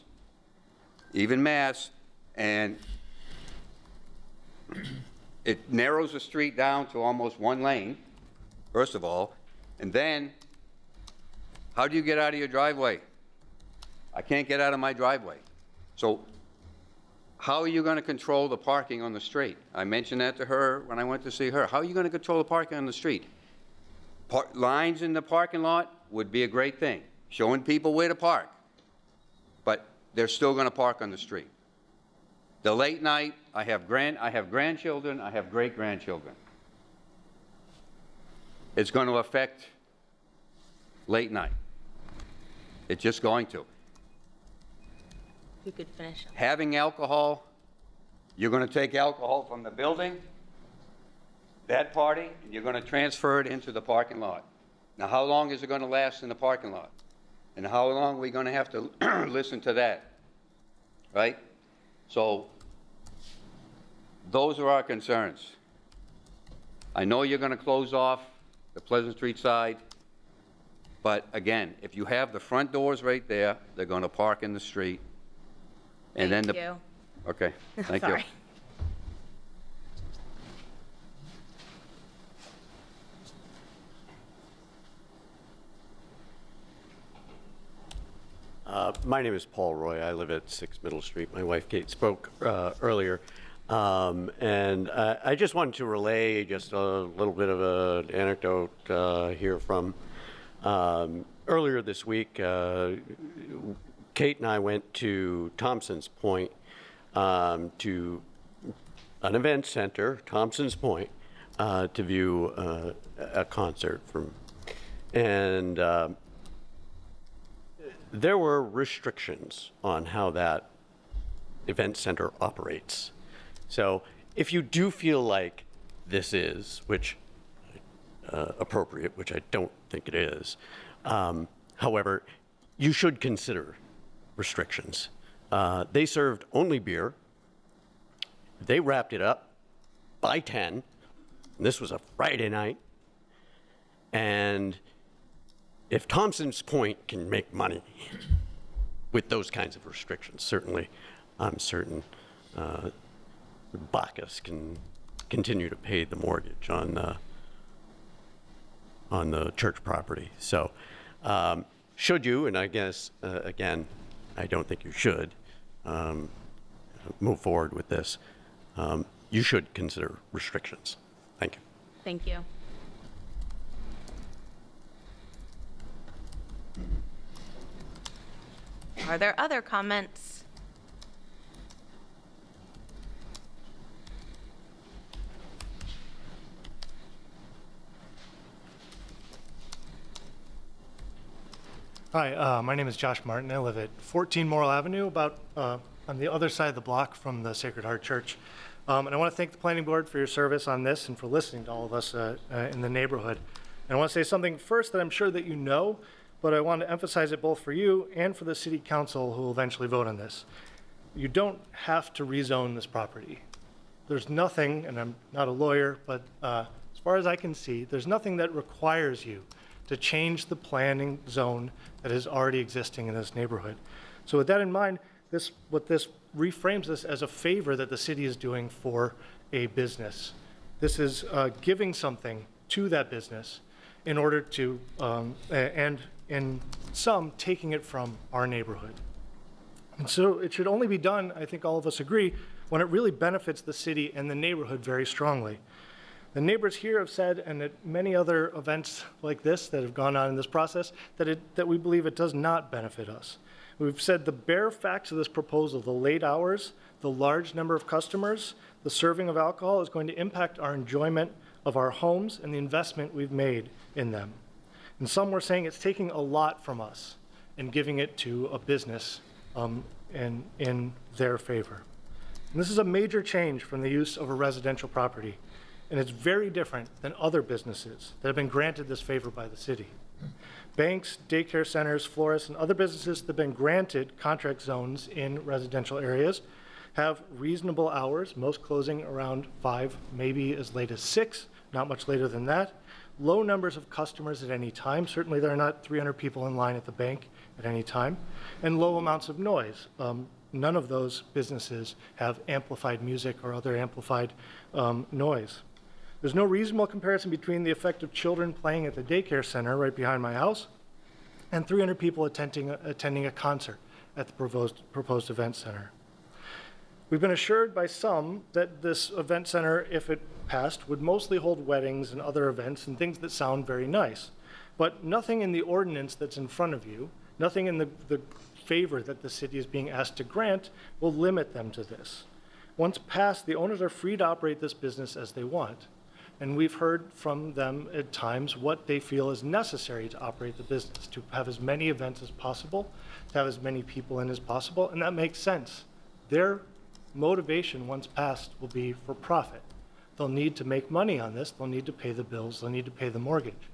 even mass, and it narrows the street down to almost one lane, first of all, and then how do you get out of your driveway? I can't get out of my driveway. So how are you going to control the parking on the street? I mentioned that to her when I went to see her. How are you going to control the parking on the street? Lines in the parking lot would be a great thing, showing people where to park, but they're still going to park on the street. The late night, I have grandchildren, I have great-grandchildren. It's going to affect late night. It's just going to. You could finish. Having alcohol, you're going to take alcohol from the building, that party, and you're going to transfer it into the parking lot. Now, how long is it going to last in the parking lot? And how long are we going to have to listen to that? Right? So, those are our concerns. I know you're going to close off the Pleasant Street side, but again, if you have the front doors right there, they're going to park in the street. And Thank then you. Okay, thank you. Sorry. My name is Paul Roy. I live at 6 Middle Street. My wife Kate spoke earlier. And I just wanted to relay just a little bit of an anecdote here from earlier this week. Kate and I went to Thompson's Point to an event center, Thompson's Point, to view a concert and there were restrictions on how that event center operates. So if you do feel like this is, which appropriate, which I don't think it is, However, you should consider restrictions. They served only beer. They wrapped it up by 10. And this was a Friday night. And if Thompson's Point can make money with those kinds of restrictions, certainly I'm certain Bacchus can continue to pay the mortgage on the church property. So should you, and I guess, again, I don't think you should, move forward with this, you should consider restrictions. Thank you. Thank you. Are there other comments? Hi, my name is Josh Martin. I live at 14 Morrill Avenue, about on the other side of the block from the Sacred Heart Church. And I want to thank the planning board for your service on this and for listening to all of us in the neighborhood. And I want to say something first that I'm sure that you know, but I want to emphasize it both for you and for the city council who will eventually vote on this. You don't have to rezone this property. There's nothing, and I'm not a lawyer, but as far as I can see, there's nothing that requires you to change the planning zone that is already existing in this neighborhood. So with that in mind, what this reframes this as a favor that the city is doing for a business. This is giving something to that business in order to, and in some, taking it from our neighborhood. And so it should only be done, I think all of us agree, when it really benefits the city and the neighborhood very strongly. The neighbors here have said, and at many other events like this that have gone on in this process, that we believe it does not benefit us. We've said the bare facts of this proposal, the late hours, the large number of customers, the serving of alcohol is going to impact our enjoyment of our homes and the investment we've made in them. And some were saying it's taking a lot from us and giving it to a business in their favor. And this is a major change from the use of a residential property. And it's very different than other businesses that have been granted this favor by the city. Banks, daycare centers, florists, and other businesses that have been granted contract zones in residential areas have reasonable hours, most closing around 5, maybe as late as 6, not much later than that. Low numbers of customers at any time. Certainly there are not 300 people in line at the bank at any time. And low amounts of noise. None of those businesses have amplified music or other amplified noise. There's no reasonable comparison between the effect of children playing at the daycare center right behind my house and 300 people attending a concert at the proposed event center. We've been assured by some that this event center, if it passed, would mostly hold weddings and other events and things that sound very nice. But nothing in the ordinance that's in front of you, nothing in the favor that the city is being asked to grant will limit them to this. Once passed, the owners are free to operate this business as they want. And we've heard from them at times what they feel is necessary to operate the business, to have as many events as possible, to have as many people in as possible, and that makes sense. Their motivation, once passed, will be for profit. They'll need to make money on this, they'll need to pay the bills, they'll need to pay the mortgage.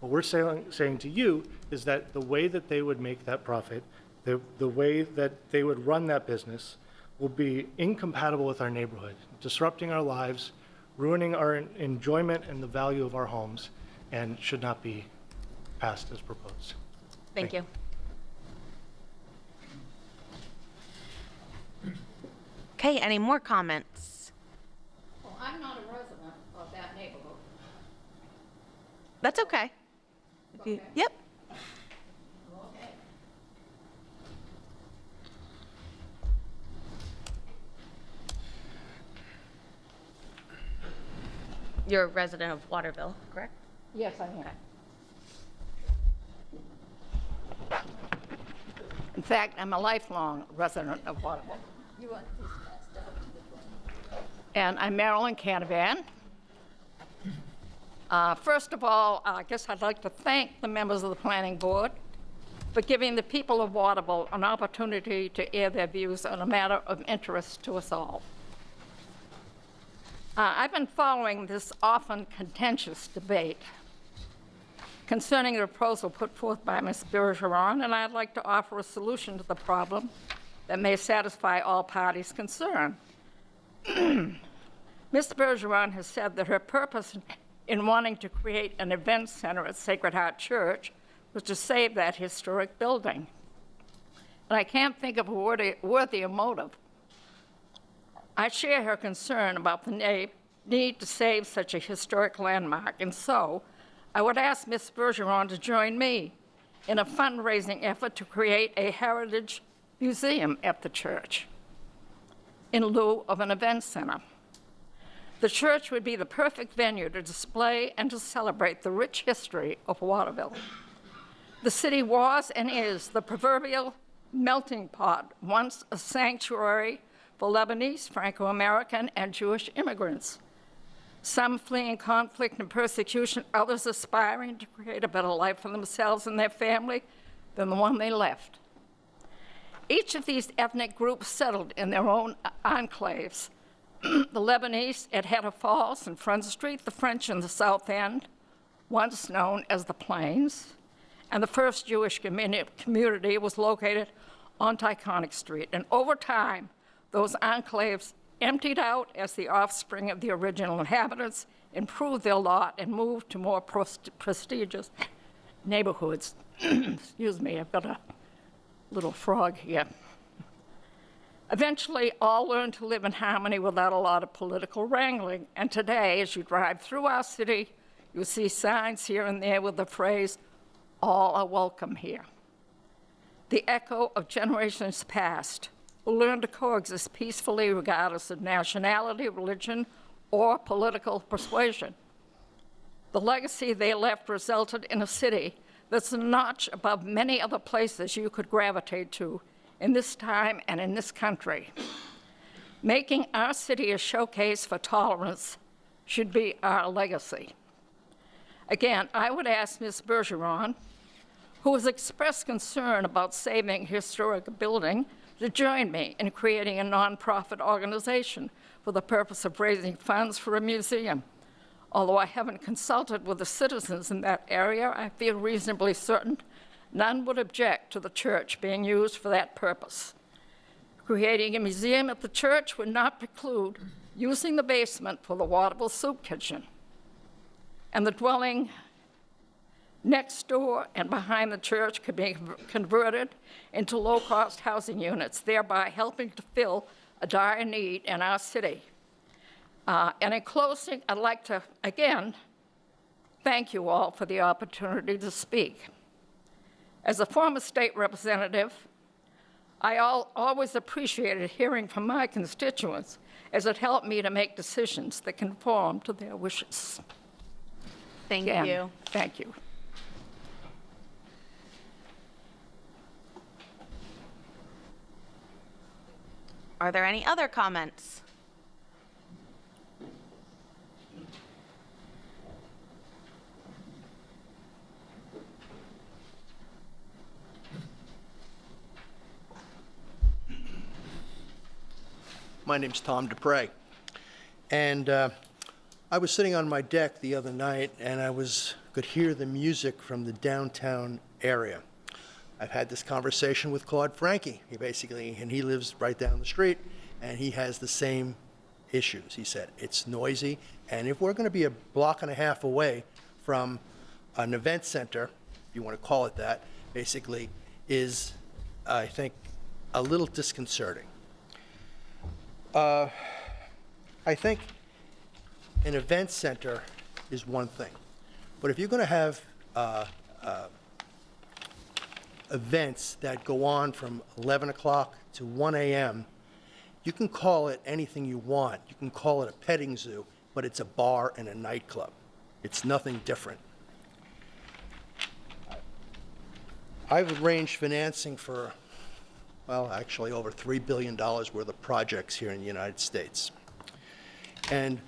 What we're saying to you is that the way that they would make that profit, the way that they would run that business will be incompatible with our neighborhood, disrupting our lives, ruining our enjoyment and the value of our homes, and should not be passed as proposed. Thank you. Okay, any more comments? Well, I'm not a resident of that neighborhood. That's okay. Yep. Okay. You're a resident of Waterville, correct? Yes, I am. In fact, I'm a lifelong resident of Waterville. And I'm Marilyn Canavan. First of all, I guess I'd like to thank the members of the planning board for giving the people of Waterville an opportunity to air their views on a matter of interest to us all. I've been following this often contentious debate concerning the proposal put forth by Ms. Bergeron, and I'd like to offer a solution to the problem that may satisfy all parties concerned. Ms. Bergeron has said that her purpose in wanting to create an event center at Sacred Heart Church was to save that historic building. And I can't think of a worthier motive. I share her concern about the need to save such a historic landmark, and so I would ask Ms. Bergeron to join me in a fundraising effort to create a heritage museum at the church in lieu of an event center. The church would be the perfect venue to display and to celebrate the rich history of Waterville. The city was and is the proverbial melting pot, once a sanctuary for Lebanese, Franco-American, and Jewish immigrants. Some fleeing conflict and persecution, others aspiring to create a better life for themselves and their family than the one they left. Each of these ethnic groups settled in their own enclaves. The Lebanese at Hatter Falls and Front Street, the French in the South End, once known as the Plains, and the first Jewish community was located on Taconic Street. And over time, those enclaves emptied out as the offspring of the original inhabitants improved their lot and moved to more prestigious neighborhoods. Excuse me, I've got a little frog here. Eventually, all learned to live in harmony without a lot of political wrangling. And today, as you drive through our city, you'll see signs here and there with the phrase, "All are welcome here." The echo of generations past who learned to coexist peacefully regardless of nationality, religion, or political persuasion. The legacy they left resulted in a city that's a notch above many other places you could gravitate to in this time and in this country. Making our city a showcase for tolerance should be our legacy. Again, I would ask Ms. Bergeron, who has expressed concern about saving a historic building, to join me in creating a nonprofit organization for the purpose of raising funds for a museum. Although I haven't consulted with the citizens in that area, I feel reasonably certain none would object to the church being used for that purpose. Creating a museum at the church would not preclude using the basement for the Waterville Soup Kitchen. And the dwelling next door and behind the church could be converted into low-cost housing units, thereby helping to fill a dire need in our city. And in closing, I'd like to, again, thank you all for the opportunity to speak. As a former state representative, I always appreciated hearing from my constituents, as it helped me to make decisions that conform to their wishes. Thank Again, you. Thank you. Are there any other comments? My name's Tom Dupre. And I was sitting on my deck the other night, and could hear the music from the downtown area. I've had this conversation with Claude Frankie, and he lives right down the street, and he has the same issues. He said, it's noisy, and if we're going to be a block and a half away from an event center, if you want to call it that, basically, is, I think, a little disconcerting. I think an event center is one thing, but if you're going to have events that go on from 11 o'clock to 1 a.m., you can call it anything you want. You can call it a petting zoo, but it's a bar and a nightclub. It's nothing different. I've arranged financing for, well, actually over $3 billion worth of projects here in the United States. And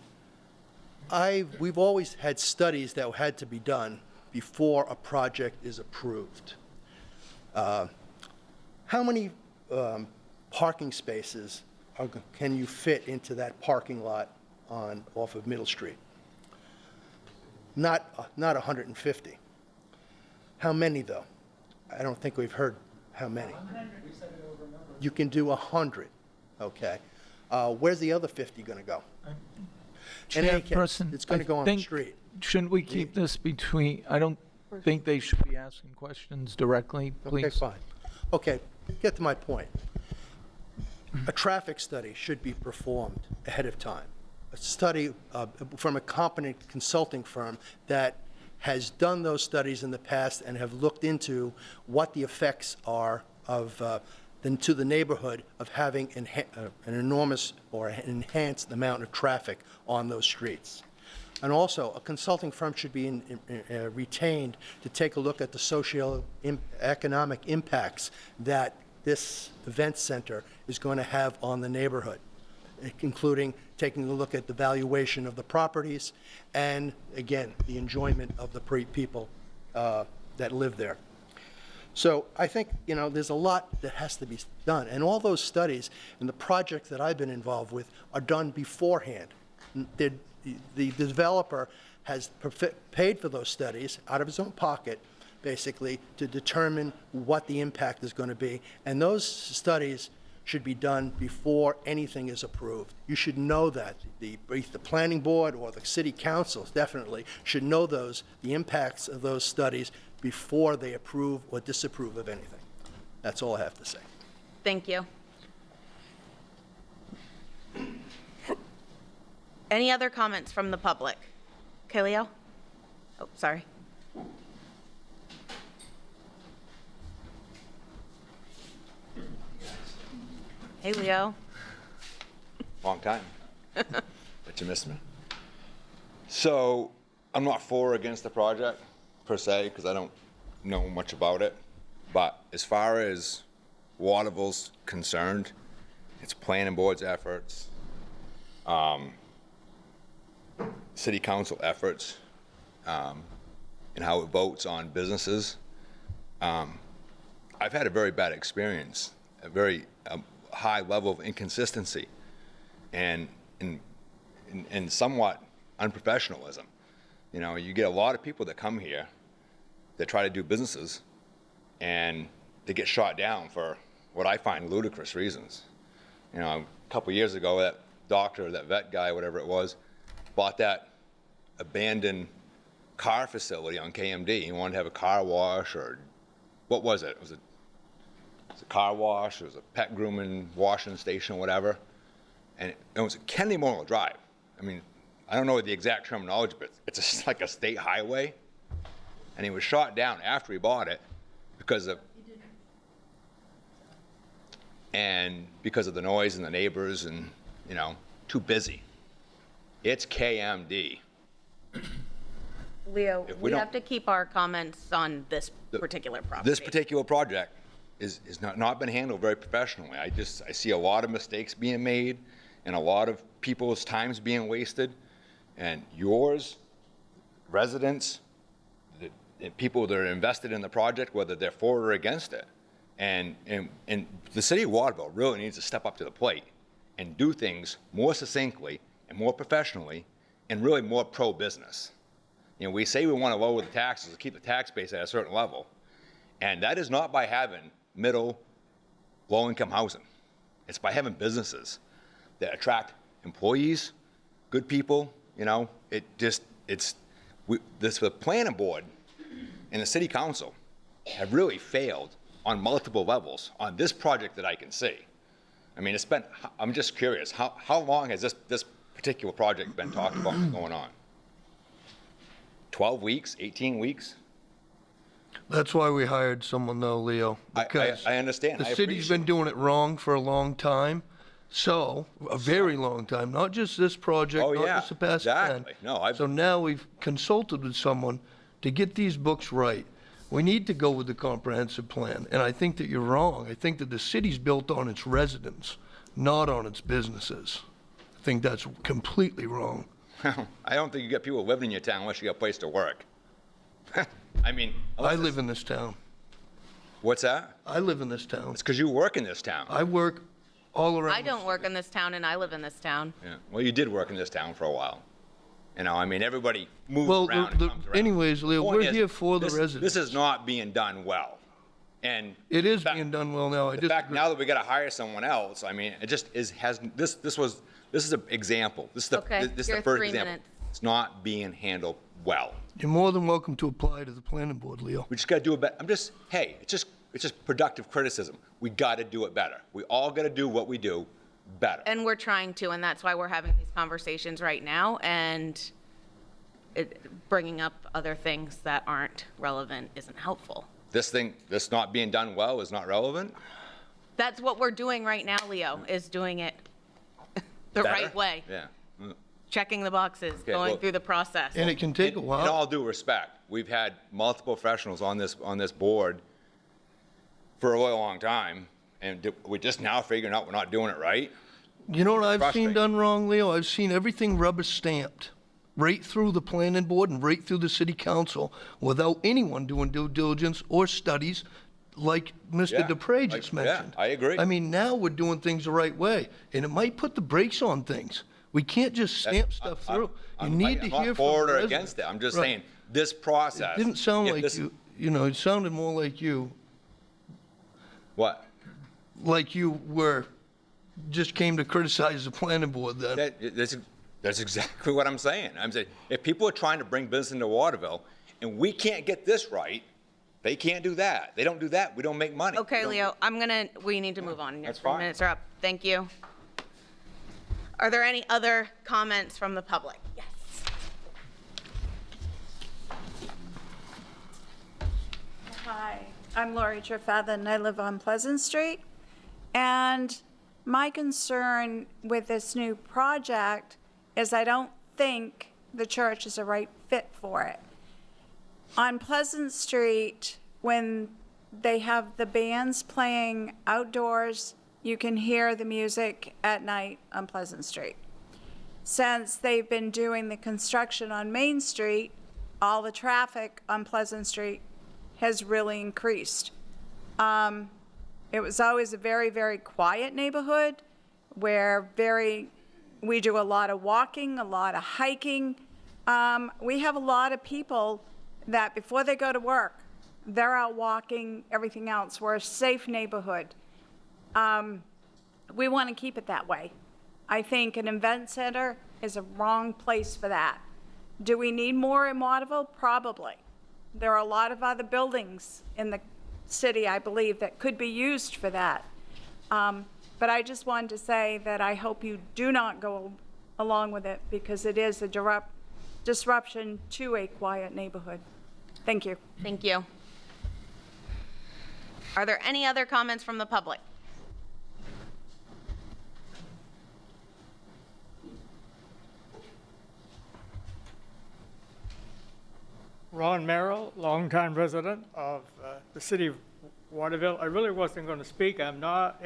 we've always had studies that had to be done before a project is approved. How many parking spaces can you fit into that parking lot off of Middle Street? Not 150. How many, though? I don't think we've heard how many. You can do 100, okay. Where's the other 50 going to go? In any case, Chairperson, it's going to I go on the think- street. Shouldn't we keep this between, I don't think they should be asking questions directly, please. Okay, fine. Okay, get to my point. A traffic study should be performed ahead of time. A study from a competent consulting firm that has done those studies in the past and have looked into what the effects are of to the neighborhood of having an enormous or an enhanced amount of traffic on those streets. And also, a consulting firm should be retained to take a look at the socio-economic impacts that this event center is going to have on the neighborhood, including taking a look at the valuation of the properties and, again, the enjoyment of the people that live there. So I think, there's a lot that has to be done. And all those studies and the projects that I've been involved with are done beforehand. The developer has paid for those studies out of his own pocket, basically, to determine what the impact is going to be. And those studies should be done before anything is approved. You should know that. The planning board or the city councils definitely should know the impacts of those studies before they approve or disapprove of anything. That's all I have to say. Thank you. Any other comments from the public? Okay, Leo? Oh, sorry. Hey, Leo. Long time. But you missed me. So, I'm not for or against the project, per se, because I don't know much about it. But as far as Waterville's concerned, it's planning board's efforts, city council efforts, and how it votes on businesses. I've had a very bad experience, a very high level of inconsistency and somewhat unprofessionalism. You get a lot of people that come here that try to do businesses and they get shot down for what I find ludicrous reasons. A couple years ago, that doctor, that vet guy, whatever it was, bought that abandoned car facility on KMD. He wanted to have a car wash, or what was it? It was a car wash, it was a pet grooming washing station, whatever. And it was a Kennedy Memorial Drive. I mean, I don't know the exact terminology, but it's just like a state highway. And he was shot down after he bought it because of the noise and the neighbors and, too busy. It's KMD. Leo, If we we don't- have to keep our comments on this particular property. This particular project is not been handled very professionally. I see a lot of mistakes being made and a lot of people's times being wasted. And yours, residents, the people that are invested in the project, whether they're for or against it. And the city of Waterville really needs to step up to the plate and do things more succinctly and more professionally and really more pro-business. We say we want to lower the taxes to keep the tax base at a certain level. And that is not by having middle, low-income housing. It's by having businesses that attract employees, good people. The planning board and the city council have really failed on multiple levels on this project that I can see. I mean, I'm just curious, how long has this particular project been talked about and going on? 12 weeks, 18 weeks? That's why we hired someone though, Leo. Because I understand. The I city's been doing it wrong for a long time. So, a very long time, not just this project, Oh, not yeah, just the past exactly. 10. No, So now we've consulted with someone to get these books right. We need to go with the comprehensive plan, and I think that you're wrong. I think that the city's built on its residents, not on its businesses. I think that's completely wrong. I don't think you get people living in your town unless you got a place to work. I mean, I live in this town. What's that? I live in this town. It's because you work in this town. I work all around. I don't work in this town, and I live in this town. Yeah. Well, you did work in this town for a while. You know, I mean, everybody moves Well, around and comes around. anyways, Leo, Point we're is, here for the this- residents. This is not being done well. And It is being done well now. I the fact disagree. now that we gotta hire someone else, I mean, it just this is an example. This is Okay, this is you're the first 3 example. minutes. It's not being handled well. You're more than welcome to apply to the planning board, Leo. We just gotta do it better. It's just productive criticism. We gotta do it better. We all gotta do what we do better. And we're trying to, and that's why we're having these conversations right now, and bringing up other things that aren't relevant isn't helpful. This not being done well is not relevant? That's what we're doing right now, Leo, is doing it the Better? right way. Yeah. Checking the boxes, Okay, going well- through the process. And it can take a In while. all due respect, we've had multiple professionals on this board for a really long time, and we're just now figuring out we're not doing it right. You know what I've seen Frustrating. done wrong, Leo? I've seen everything rubber stamped right through the planning board and right through the city council without anyone doing due diligence or studies like Mr. Yeah, Dupre just yeah, mentioned. I agree. I mean, now we're doing things the right way, and it might put the brakes on things. We can't just stamp stuff through. You need to I'm hear not from for the or residents. against it. I'm just Right. saying, this process. It didn't sound if like this- you know, it sounded more like you What? were, just came to criticize the planning board then. That's exactly what I'm saying. I'm saying, if people are trying to bring business into Waterville, and we can't get this right, they can't do that. They don't do that, we don't make money. Okay, We don't- Leo, we need to move on. Your That's 3 fine. minutes are up. Thank you. Are there any other comments from the public? Yes. Hi, I'm Lori Trefethen. I live on Pleasant Street. And my concern with this new project is I don't think the church is a right fit for it. On Pleasant Street, when they have the bands playing outdoors, you can hear the music at night on Pleasant Street. Since they've been doing the construction on Main Street, all the traffic on Pleasant Street has really increased. It was always a very, very quiet neighborhood where we do a lot of walking, a lot of hiking. We have a lot of people that before they go to work, they're out walking, everything else. We're a safe neighborhood. We want to keep it that way. I think an event center is a wrong place for that. Do we need more in Waterville? Probably. There are a lot of other buildings in the city, I believe, that could be used for that. But I just wanted to say that I hope you do not go along with it because it is a disruption to a quiet neighborhood. Thank you. Thank you. Are there any other comments from the public? Ron Merrill, longtime resident of the city of Waterville. I really wasn't going to speak. I'm not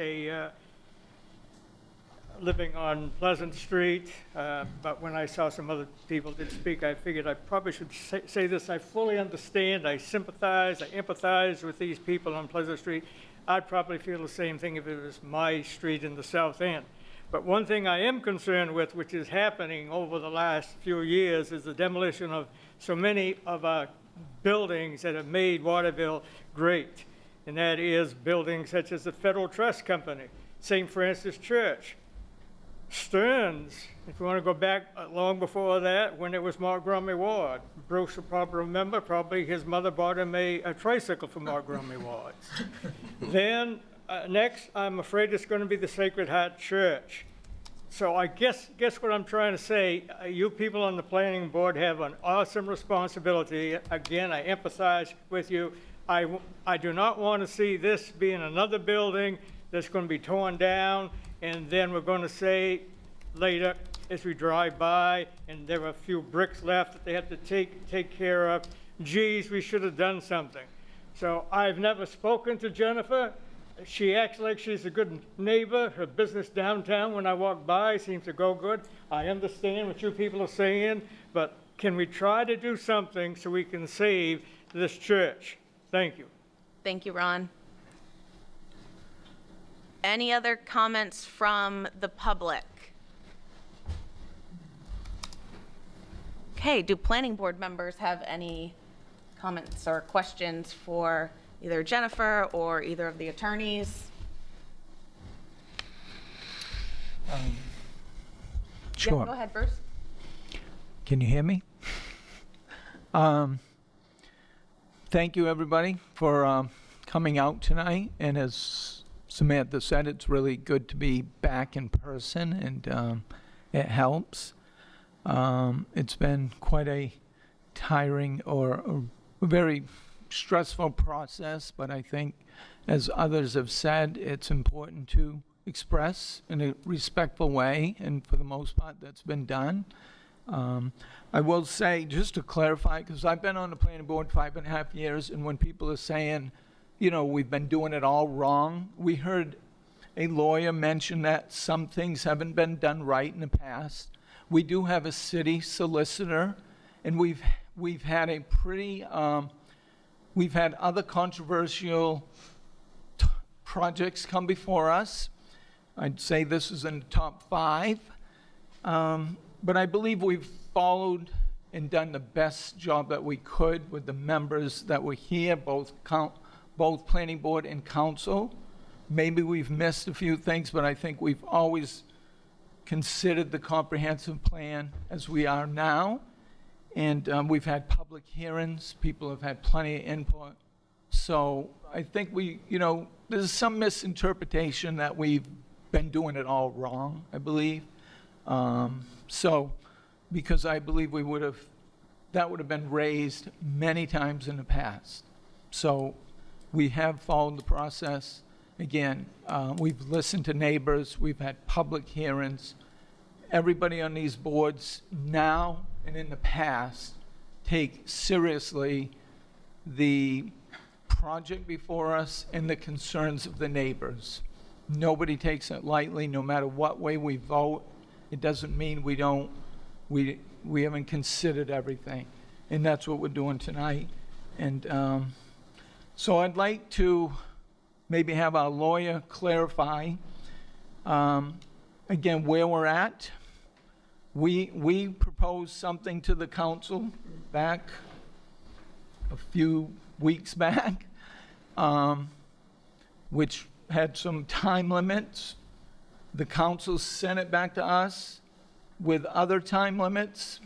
living on Pleasant Street, but when I saw some other people did speak, I figured I probably should say this. I fully understand, I sympathize, I empathize with these people on Pleasant Street. I'd probably feel the same thing if it was my street in the south end. But one thing I am concerned with, which is happening over the last few years, is the demolition of so many of our buildings that have made Waterville great. And that is buildings such as the Federal Trust Company, St. Francis Church, Stearns, if you want to go back long before that, when it was Mark Grummy Ward. Bruce will probably remember, probably his mother bought him a tricycle for Mark Grummy Ward. Then, next, I'm afraid it's going to be the Sacred Heart Church. So I guess what I'm trying to say, you people on the planning board have an awesome responsibility. Again, I empathize with you. I do not want to see this being another building that's going to be torn down, and then we're going to say later, as we drive by, and there are a few bricks left that they have to take care of, geez, we should have done something. So I've never spoken to Jennifer. She acts like she's a good neighbor. Her business downtown, when I walk by, seems to go good. I understand what you people are saying, but can we try to do something so we can save this church? Thank you. Thank you, Ron. Any other comments from the public? Okay, do planning board members have any comments or questions for either Jennifer or either of the attorneys? Sure. Yeah, go ahead, Bruce. Can you hear me? Thank you, everybody, for coming out tonight. And as Samantha said, it's really good to be back in person, and it helps. It's been quite a tiring or a very stressful process, but I think, as others have said, it's important to express in a respectful way, and for the most part, that's been done. I will say, just to clarify, because I've been on the planning board 5.5 years, and when people are saying, you know, we've been doing it all wrong, we heard a lawyer mention that some things haven't been done right in the past. We do have a city solicitor, and we've had a pretty, we've had other controversial projects come before us. I'd say this is in the top 5. But I believe we've followed and done the best job that we could with the members that were here, both planning board and council. Maybe we've missed a few things, but I think we've always considered the comprehensive plan as we are now. And we've had public hearings. People have had plenty of input. So I think there's some misinterpretation that we've been doing it all wrong, I believe. Because I believe that would have been raised many times in the past. So we have followed the process. Again, we've listened to neighbors, we've had public hearings. Everybody on these boards now and in the past take seriously the project before us and the concerns of the neighbors. Nobody takes it lightly, no matter what way we vote. It doesn't mean we haven't considered everything. And that's what we're doing tonight. And so I'd like to maybe have our lawyer clarify, again, where we're at. We proposed something to the council back a few weeks back, which had some time limits. The council sent it back to us with other time limits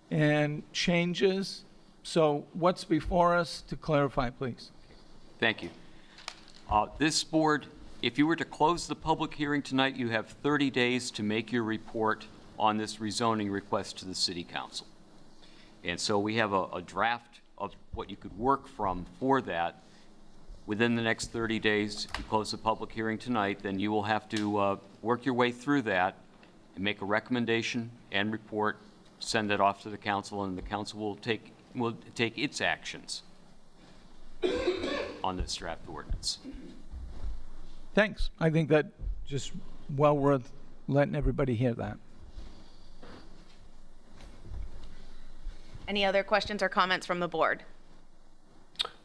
and changes. So what's before us, to clarify, please? Thank you. This board, if you were to close the public hearing tonight, you have 30 days to make your report on this rezoning request to the city council. And so we have a draft of what you could work from for that. Within the next 30 days, if you close the public hearing tonight, then you will have to work your way through that and make a recommendation and report, send it off to the council, and the council will take its actions on this draft ordinance. Thanks. I think that just well worth letting everybody hear that. Any other questions or comments from the board?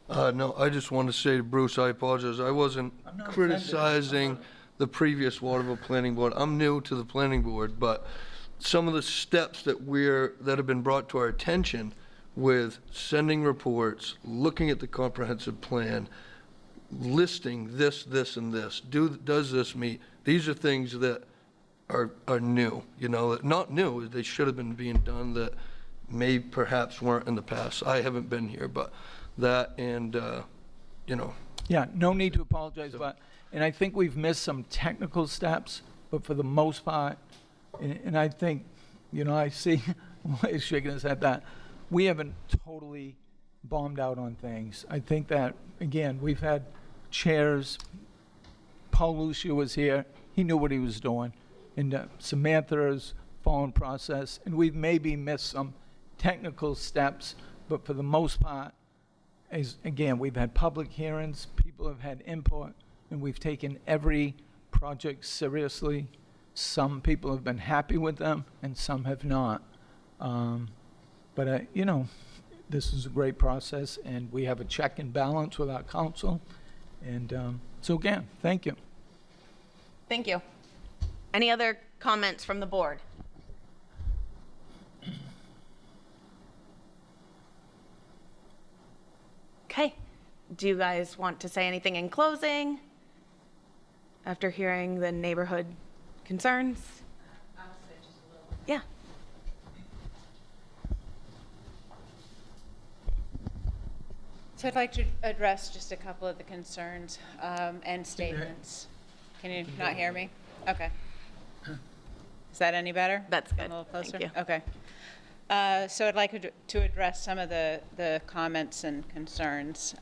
No, I just want to say to Bruce, I apologize. I wasn't criticizing the previous Waterville Planning Board. I'm new to the planning board, but some of the steps that have been brought to our attention with sending reports, looking at the comprehensive plan, listing this, and this, does this meet? These are things that are new, not new, they should have been being done that perhaps weren't in the past. I haven't been here, but that and, Yeah, no need to apologize, and I think we've missed some technical steps, but for the most part, and I think, I see he's shaking his head that we haven't totally bombed out on things. I think that, again, we've had chairs. Paul Lucia was here. He knew what he was doing. And Samantha's following process. And we've maybe missed some technical steps, but for the most part, again, we've had public hearings, people have had input, and we've taken every project seriously. Some people have been happy with them, and some have not. But this is a great process, and we have a check and balance with our council. And so again, thank you. Thank you. Any other comments from the board? Okay. Do you guys want to say anything in closing after hearing the neighborhood concerns? Yeah. So I'd like to address just a couple of the concerns and statements. Can you not hear me? Okay. Is that any better? That's good. A little closer? Thank you. Okay. So I'd like to address some of the comments and concerns.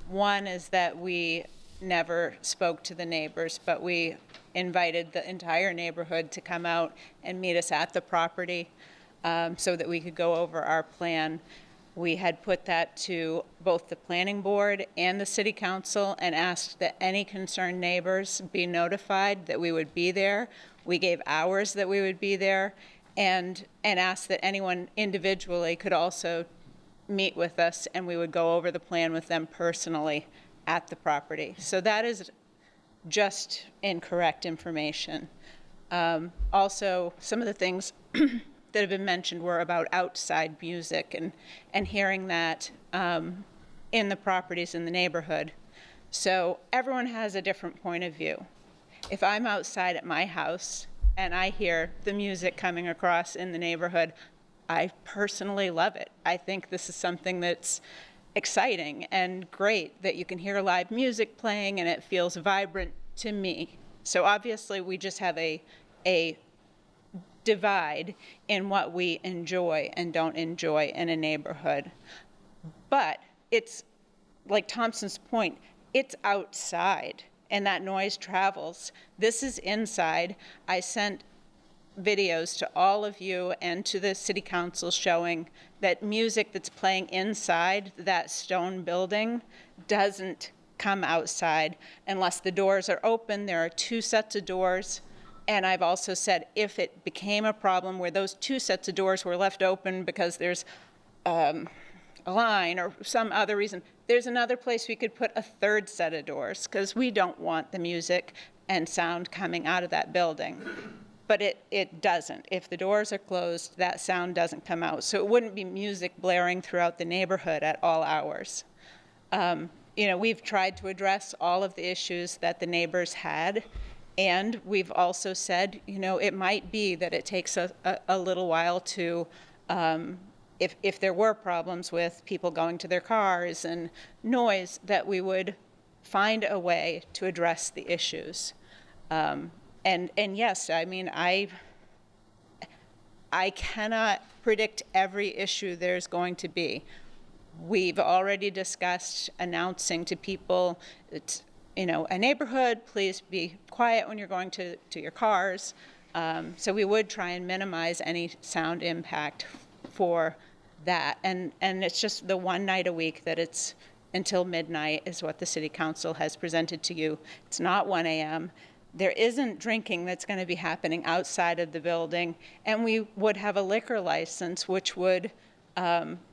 One is that we never spoke to the neighbors, but we invited the entire neighborhood to come out and meet us at the property so that we could go over our plan. We had put that to both the planning board and the city council and asked that any concerned neighbors be notified that we would be there. We gave hours that we would be there and asked that anyone individually could also meet with us and we would go over the plan with them personally at the property. So that is just incorrect information. Also, some of the things that have been mentioned were about outside music and hearing that in the properties in the neighborhood. So everyone has a different point of view. If I'm outside at my house and I hear the music coming across in the neighborhood, I personally love it. I think this is something that's exciting and great that you can hear live music playing and it feels vibrant to me. So obviously we just have a divide in what we enjoy and don't enjoy in a neighborhood. But it's, like Thompson's point, it's outside and that noise travels. This is inside. I sent videos to all of you and to the city council showing that music that's playing inside that stone building doesn't come outside unless the doors are open. There are 2 sets of doors. And I've also said if it became a problem where those 2 sets of doors were left open because there's a line or some other reason, there's another place we could put a 3rd set of doors because we don't want the music and sound coming out of that building. But it doesn't. If the doors are closed, that sound doesn't come out. So it wouldn't be music blaring throughout the neighborhood at all hours. We've tried to address all of the issues that the neighbors had. And we've also said, it might be that it takes a little while to, if there were problems with people going to their cars and noise, that we would find a way to address the issues. And yes, I mean, I cannot predict every issue there's going to be. We've already discussed announcing to people, it's, a neighborhood, please be quiet when you're going to your cars. So we would try and minimize any sound impact for that. And it's just the one night a week that it's until midnight is what the city council has presented to you. It's not 1 a.m. There isn't drinking that's going to be happening outside of the building. And we would have a liquor license, which would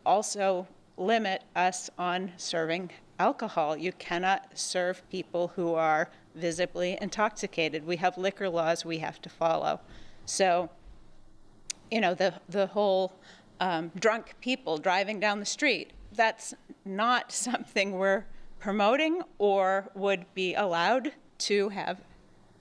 also limit us on serving alcohol. You cannot serve people who are visibly intoxicated. We have liquor laws we have to follow. So, the whole drunk people driving down the street, that's not something we're promoting or would be allowed to have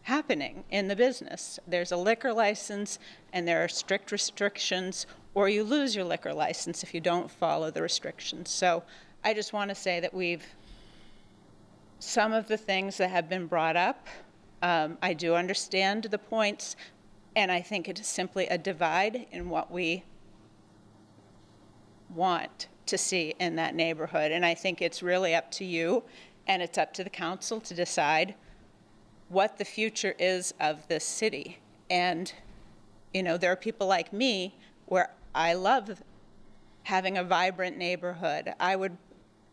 happening in the business. There's a liquor license and there are strict restrictions, or you lose your liquor license if you don't follow the restrictions. So I just want to say that some of the things that have been brought up, I do understand the points, and I think it is simply a divide in what we want to see in that neighborhood. And I think it's really up to you, and it's up to the council to decide what the future is of this city. And, there are people like me where I love having a vibrant neighborhood. I would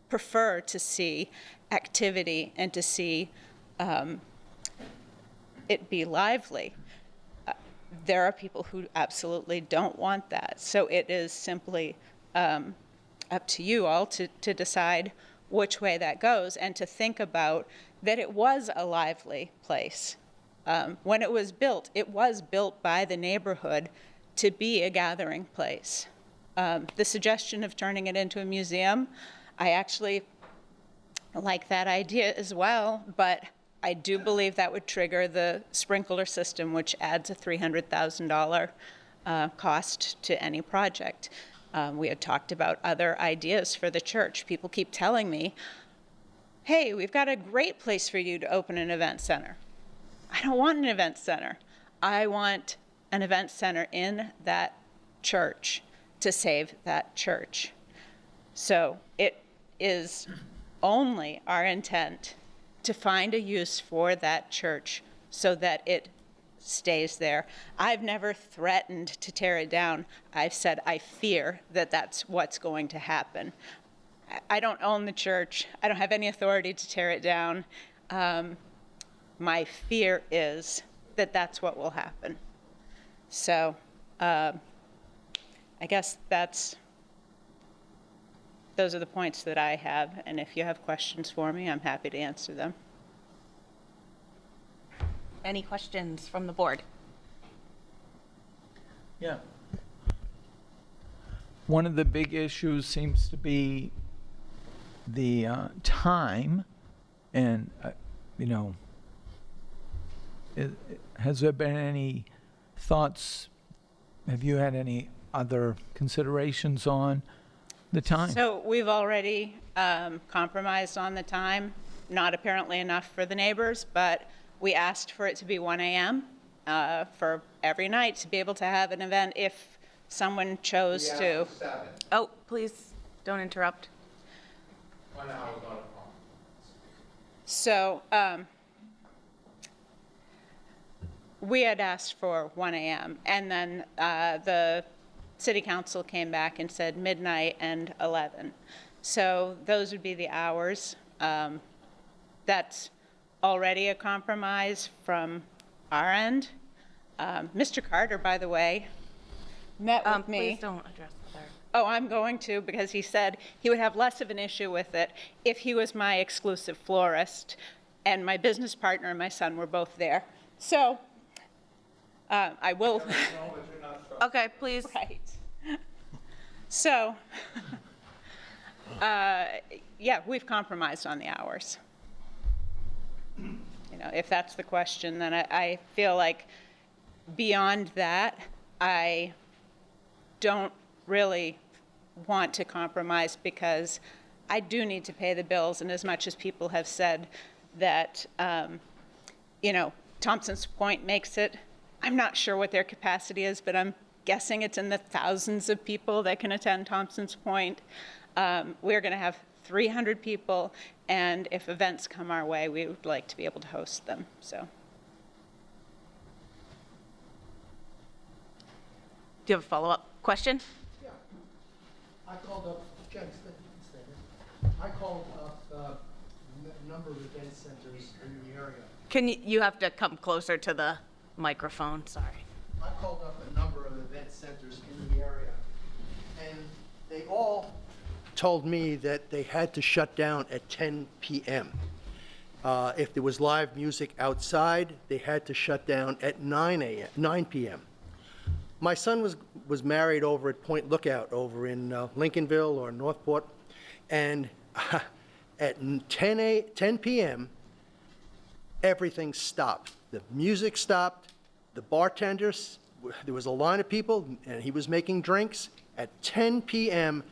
prefer to see activity and to see it be lively. There are people who absolutely don't want that. So it is simply up to you all to decide which way that goes and to think about that it was a lively place. When it was built by the neighborhood to be a gathering place. The suggestion of turning it into a museum, I actually like that idea as well, but I do believe that would trigger the sprinkler system, which adds a $300,000 cost to any project. We had talked about other ideas for the church. People keep telling me, hey, we've got a great place for you to open an event center. I don't want an event center. I want an event center in that church to save that church. So it is only our intent to find a use for that church so that it stays there. I've never threatened to tear it down. I've said I fear that that's what's going to happen. I don't own the church. I don't have any authority to tear it down. My fear is that that's what will happen. So I guess those are the points that I have, and if you have questions for me, I'm happy to answer them. Any questions from the board? Yeah. One of the big issues seems to be the time, and has there been any thoughts? Have you had any other considerations on the time? So we've already compromised on the time, not apparently enough for the neighbors, but we asked for it to be 1 a.m. For every night to be able to have an event if someone chose to. Oh, please don't interrupt. So we had asked for 1 a.m. and then the city council came back and said midnight and 11. So those would be the hours. That's already a compromise from our end. Mr. Carter, by the way, met with me. Please don't address the clerk. Oh, I'm going to, because he said he would have less of an issue with it if he was my exclusive florist and my business partner and my son were both there. So I will. Okay, please. Right. So, yeah, we've compromised on the hours. If that's the question, then I feel like beyond that, I don't really want to compromise because I do need to pay the bills. And as much as people have said that, Thompson's Point makes it, I'm not sure what their capacity is, but I'm guessing it's in the thousands of people that can attend Thompson's Point. We're going to have 300 people, and if events come our way, we would like to be able to host them. So, do you have a follow-up question? Yeah. I called up, Jen, I called up a number of event centers in the area. You have to come closer to the microphone, sorry. I called up a number of event centers in the area, and they all told me that they had to shut down at 10 p.m. If there was live music outside, they had to shut down at 9 p.m. My son was married over at Point Lookout over in Lincolnville or Northport, and at 10 p.m., everything stopped. The music stopped, the bartenders, there was a line of people, and he was making drinks. At 10 p.m.,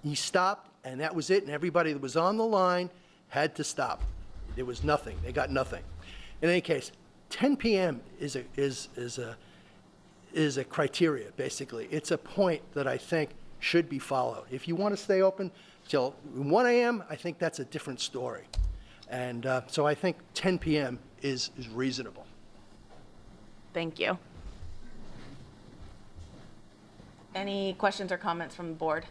he stopped, and that was it, and everybody that was on the line had to stop. There was nothing. They got nothing. In any case, 10 p.m. is a criteria, basically. It's a point that I think should be followed. If you want to stay open till 1 a.m., I think that's a different story. And so I think 10 p.m. is reasonable. Thank you. Any questions or comments from the board?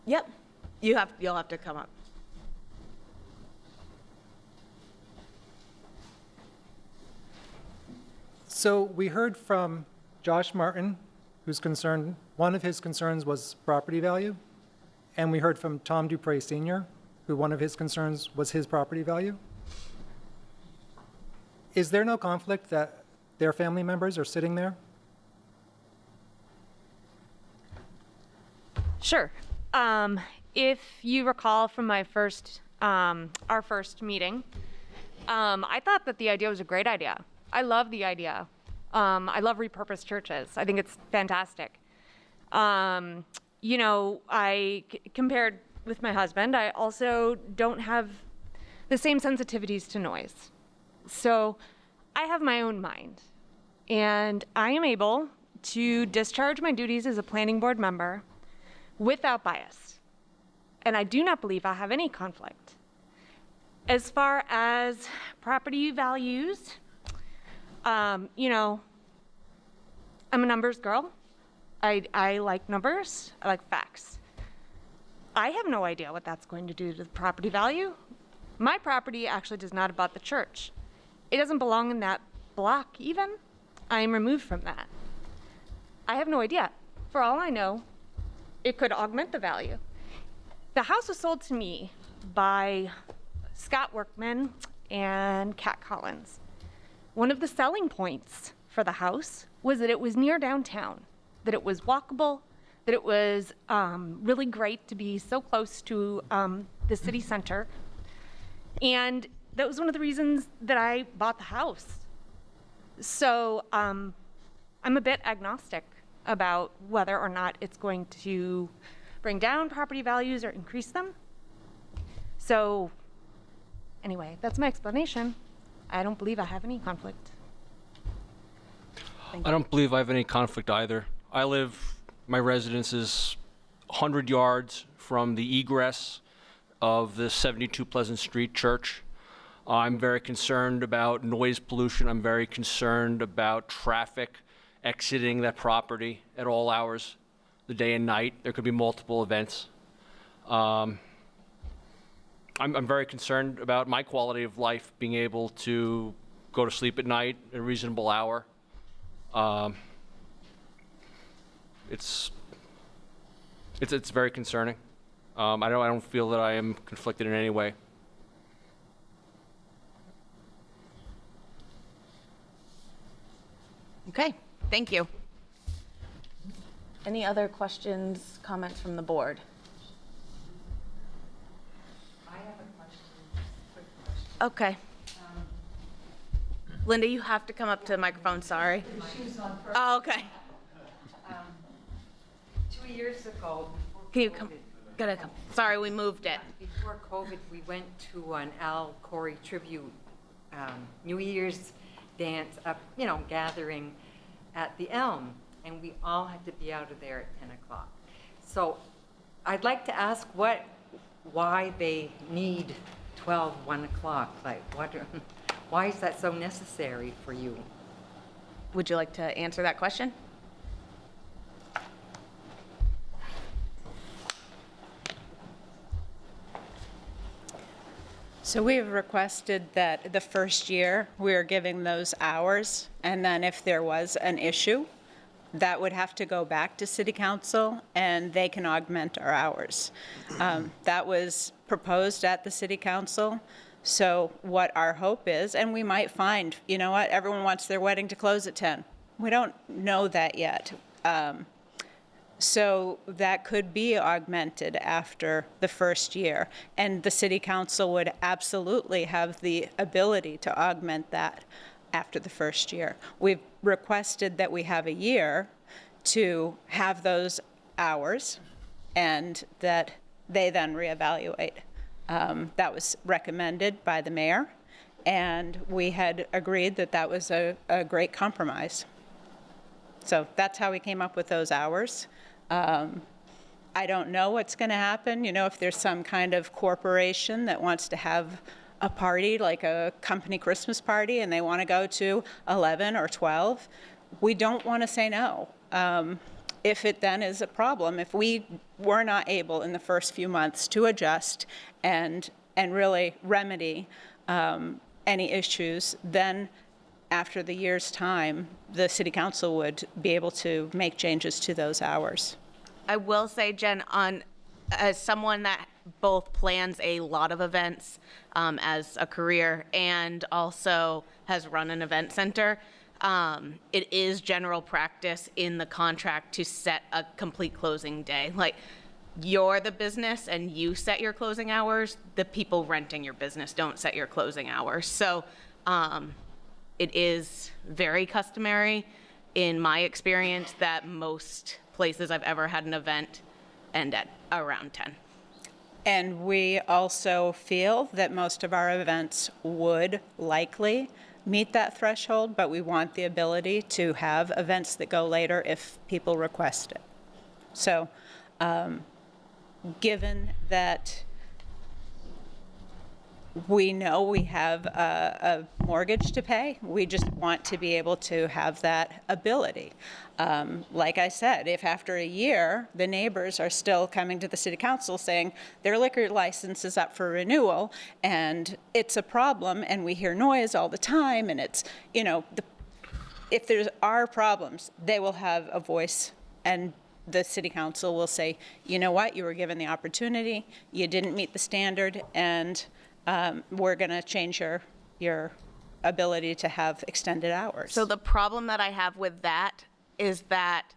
Yep. You'll have to come up. So we heard from Josh Martin, one of his concerns was property value. And we heard from Tom Dupre Sr., who one of his concerns was his property value. Is there no conflict that their family members are sitting there? Sure. If you recall from my first, our first meeting, I thought that the idea was a great idea. I love the idea. I love repurposed churches. I think it's fantastic. You know, compared with my husband, I also don't have the same sensitivities to noise. So I have my own mind, and I am able to discharge my duties as a planning board member without bias. And I do not believe I have any conflict. As far as property values, you know, I'm a numbers girl. I like numbers, I like facts. I have no idea what that's going to do to the property value. My property actually does not abut the church. It doesn't belong in that block even. I am removed from that. I have no idea. For all I know, it could augment the value. The house was sold to me by Scott Workman and Kat Collins. One of the selling points for the house was that it was near downtown, that it was walkable, that it was really great to be so close to the city center. And that was one of the reasons that I bought the house. So I'm a bit agnostic about whether or not it's going to bring down property values or increase them. So anyway, that's my explanation. I don't believe I have any conflict. I don't believe I have any conflict either. My residence is 100 yards from the egress of the 72 Pleasant Street Church. I'm very concerned about noise pollution. I'm very concerned about traffic exiting that property at all hours, the day and night. There could be multiple events. I'm very concerned about my quality of life, being able to go to sleep at night at a reasonable hour. It's very concerning. I don't feel that I am conflicted in any way. Okay, thank you. Any other questions, comments from the board? I have a question, quick question. Okay. Linda, you have to come up to the microphone, sorry. Oh, okay. 2 years ago, Can you come? Gotta come. Sorry, we moved it. before COVID, we went to an Al Corey tribute New Year's dance, gathering at the Elm, and we all had to be out of there at 10 o'clock. So I'd like to ask why they need 12, 1 o'clock? Like, why is that so necessary for you? Would you like to answer that question? So we have requested that the first year, we are giving those hours, and then if there was an issue, that would have to go back to City Council, and they can augment our hours. That was proposed at the City Council. So what our hope is, and we might find, you know what, everyone wants their wedding to close at 10. We don't know that yet. So that could be augmented after the first year. And the City Council would absolutely have the ability to augment that after the first year. We've requested that we have a year to have those hours and that they then reevaluate. That was recommended by the mayor, and we had agreed that that was a great compromise. So that's how we came up with those hours. I don't know what's going to happen, if there's some kind of corporation that wants to have a party, like a company Christmas party, and they want to go to 11 or 12. We don't want to say no. If it then is a problem, if we were not able in the first few months to adjust and really remedy any issues, then after the year's time, the City Council would be able to make changes to those hours. I will say, Jen, as someone that both plans a lot of events as a career and also has run an event center, it is general practice in the contract to set a complete closing day. Like, you're the business and you set your closing hours. The people renting your business don't set your closing hours. So it is very customary, in my experience, that most places I've ever had an event end at around 10. And we also feel that most of our events would likely meet that threshold, but we want the ability to have events that go later if people request it. So, given that we know we have a mortgage to pay, we just want to be able to have that ability. Like I said, if after a year, the neighbors are still coming to the city council saying their liquor license is up for renewal and it's a problem and we hear noise all the time and it's, you know, if there are problems, they will have a voice, and the city council will say, you know what, you were given the opportunity, you didn't meet the standard, and we're going to change your ability to have extended hours. So the problem that I have with that is that,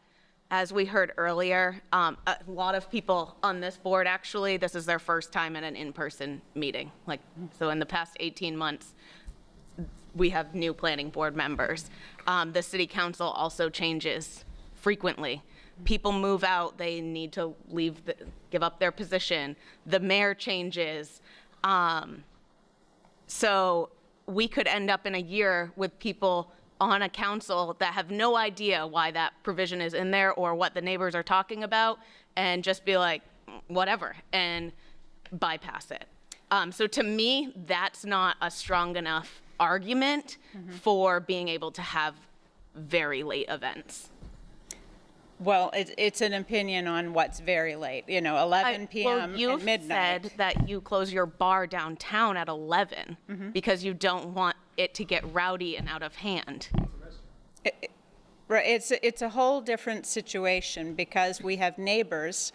as we heard earlier, a lot of people on this board, actually, this is their first time at an in-person meeting. Like, so in the past 18 months, we have new planning board members. The city council also changes frequently. People move out, they need to leave, give up their position. The mayor changes. So we could end up in a year with people on a council that have no idea why that provision is in there or what the neighbors are talking about, and just be like, whatever, and bypass it. So to me, that's not a strong enough argument for being able to have very late events. Well, it's an opinion on what's very late, 11 p.m. Well, and midnight. said that you close your bar downtown at 11 because you don't want it to get rowdy and out of hand. Right, it's a whole different situation because we have neighbors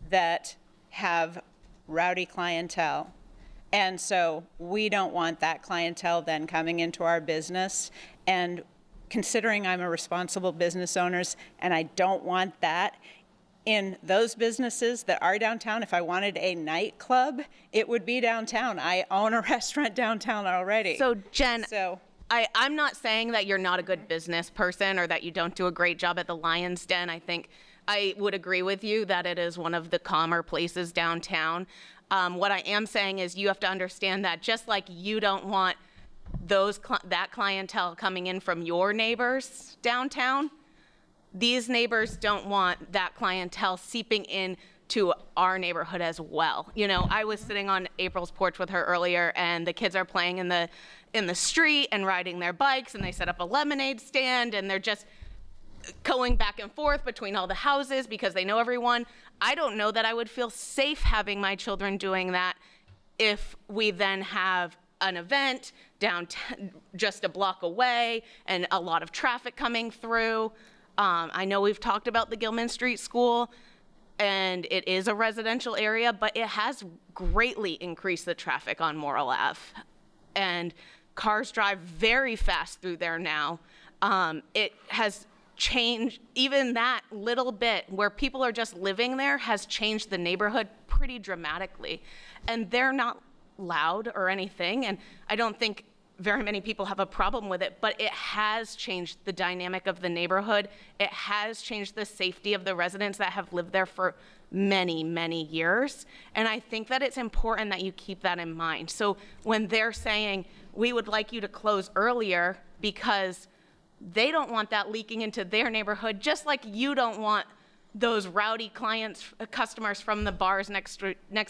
that have rowdy clientele. And so we don't want that clientele then coming into our business. And considering I'm a responsible business owner and I don't want that in those businesses that are downtown. If I wanted a nightclub, it would be downtown. I own a restaurant downtown already. So Jen, I'm not saying that you're not a good business person or that you don't do a great job at the Lion's Den. I think I would agree with you that it is one of the calmer places downtown. What I am saying is you have to understand that just like you don't want that clientele coming in from your neighbors downtown, these neighbors don't want that clientele seeping in to our neighborhood as well. I was sitting on April's porch with her earlier, and the kids are playing in the street and riding their bikes, and they set up a lemonade stand, and they're just going back and forth between all the houses because they know everyone. I don't know that I would feel safe having my children doing that if we then have an event downtown just a block away and a lot of traffic coming through. I know we've talked about the Gilman Street School, and it is a residential area, but it has greatly increased the traffic on Morrill Ave. And cars drive very fast through there now. It has changed, even that little bit where people are just living there has changed the neighborhood pretty dramatically. And they're not loud or anything, and I don't think very many people have a problem with it, but it has changed the dynamic of the neighborhood. It has changed the safety of the residents that have lived there for many, many years. And I think that it's important that you keep that in mind. So when they're saying, we would like you to close earlier because they don't want that leaking into their neighborhood, just like you don't want those rowdy customers from the bars next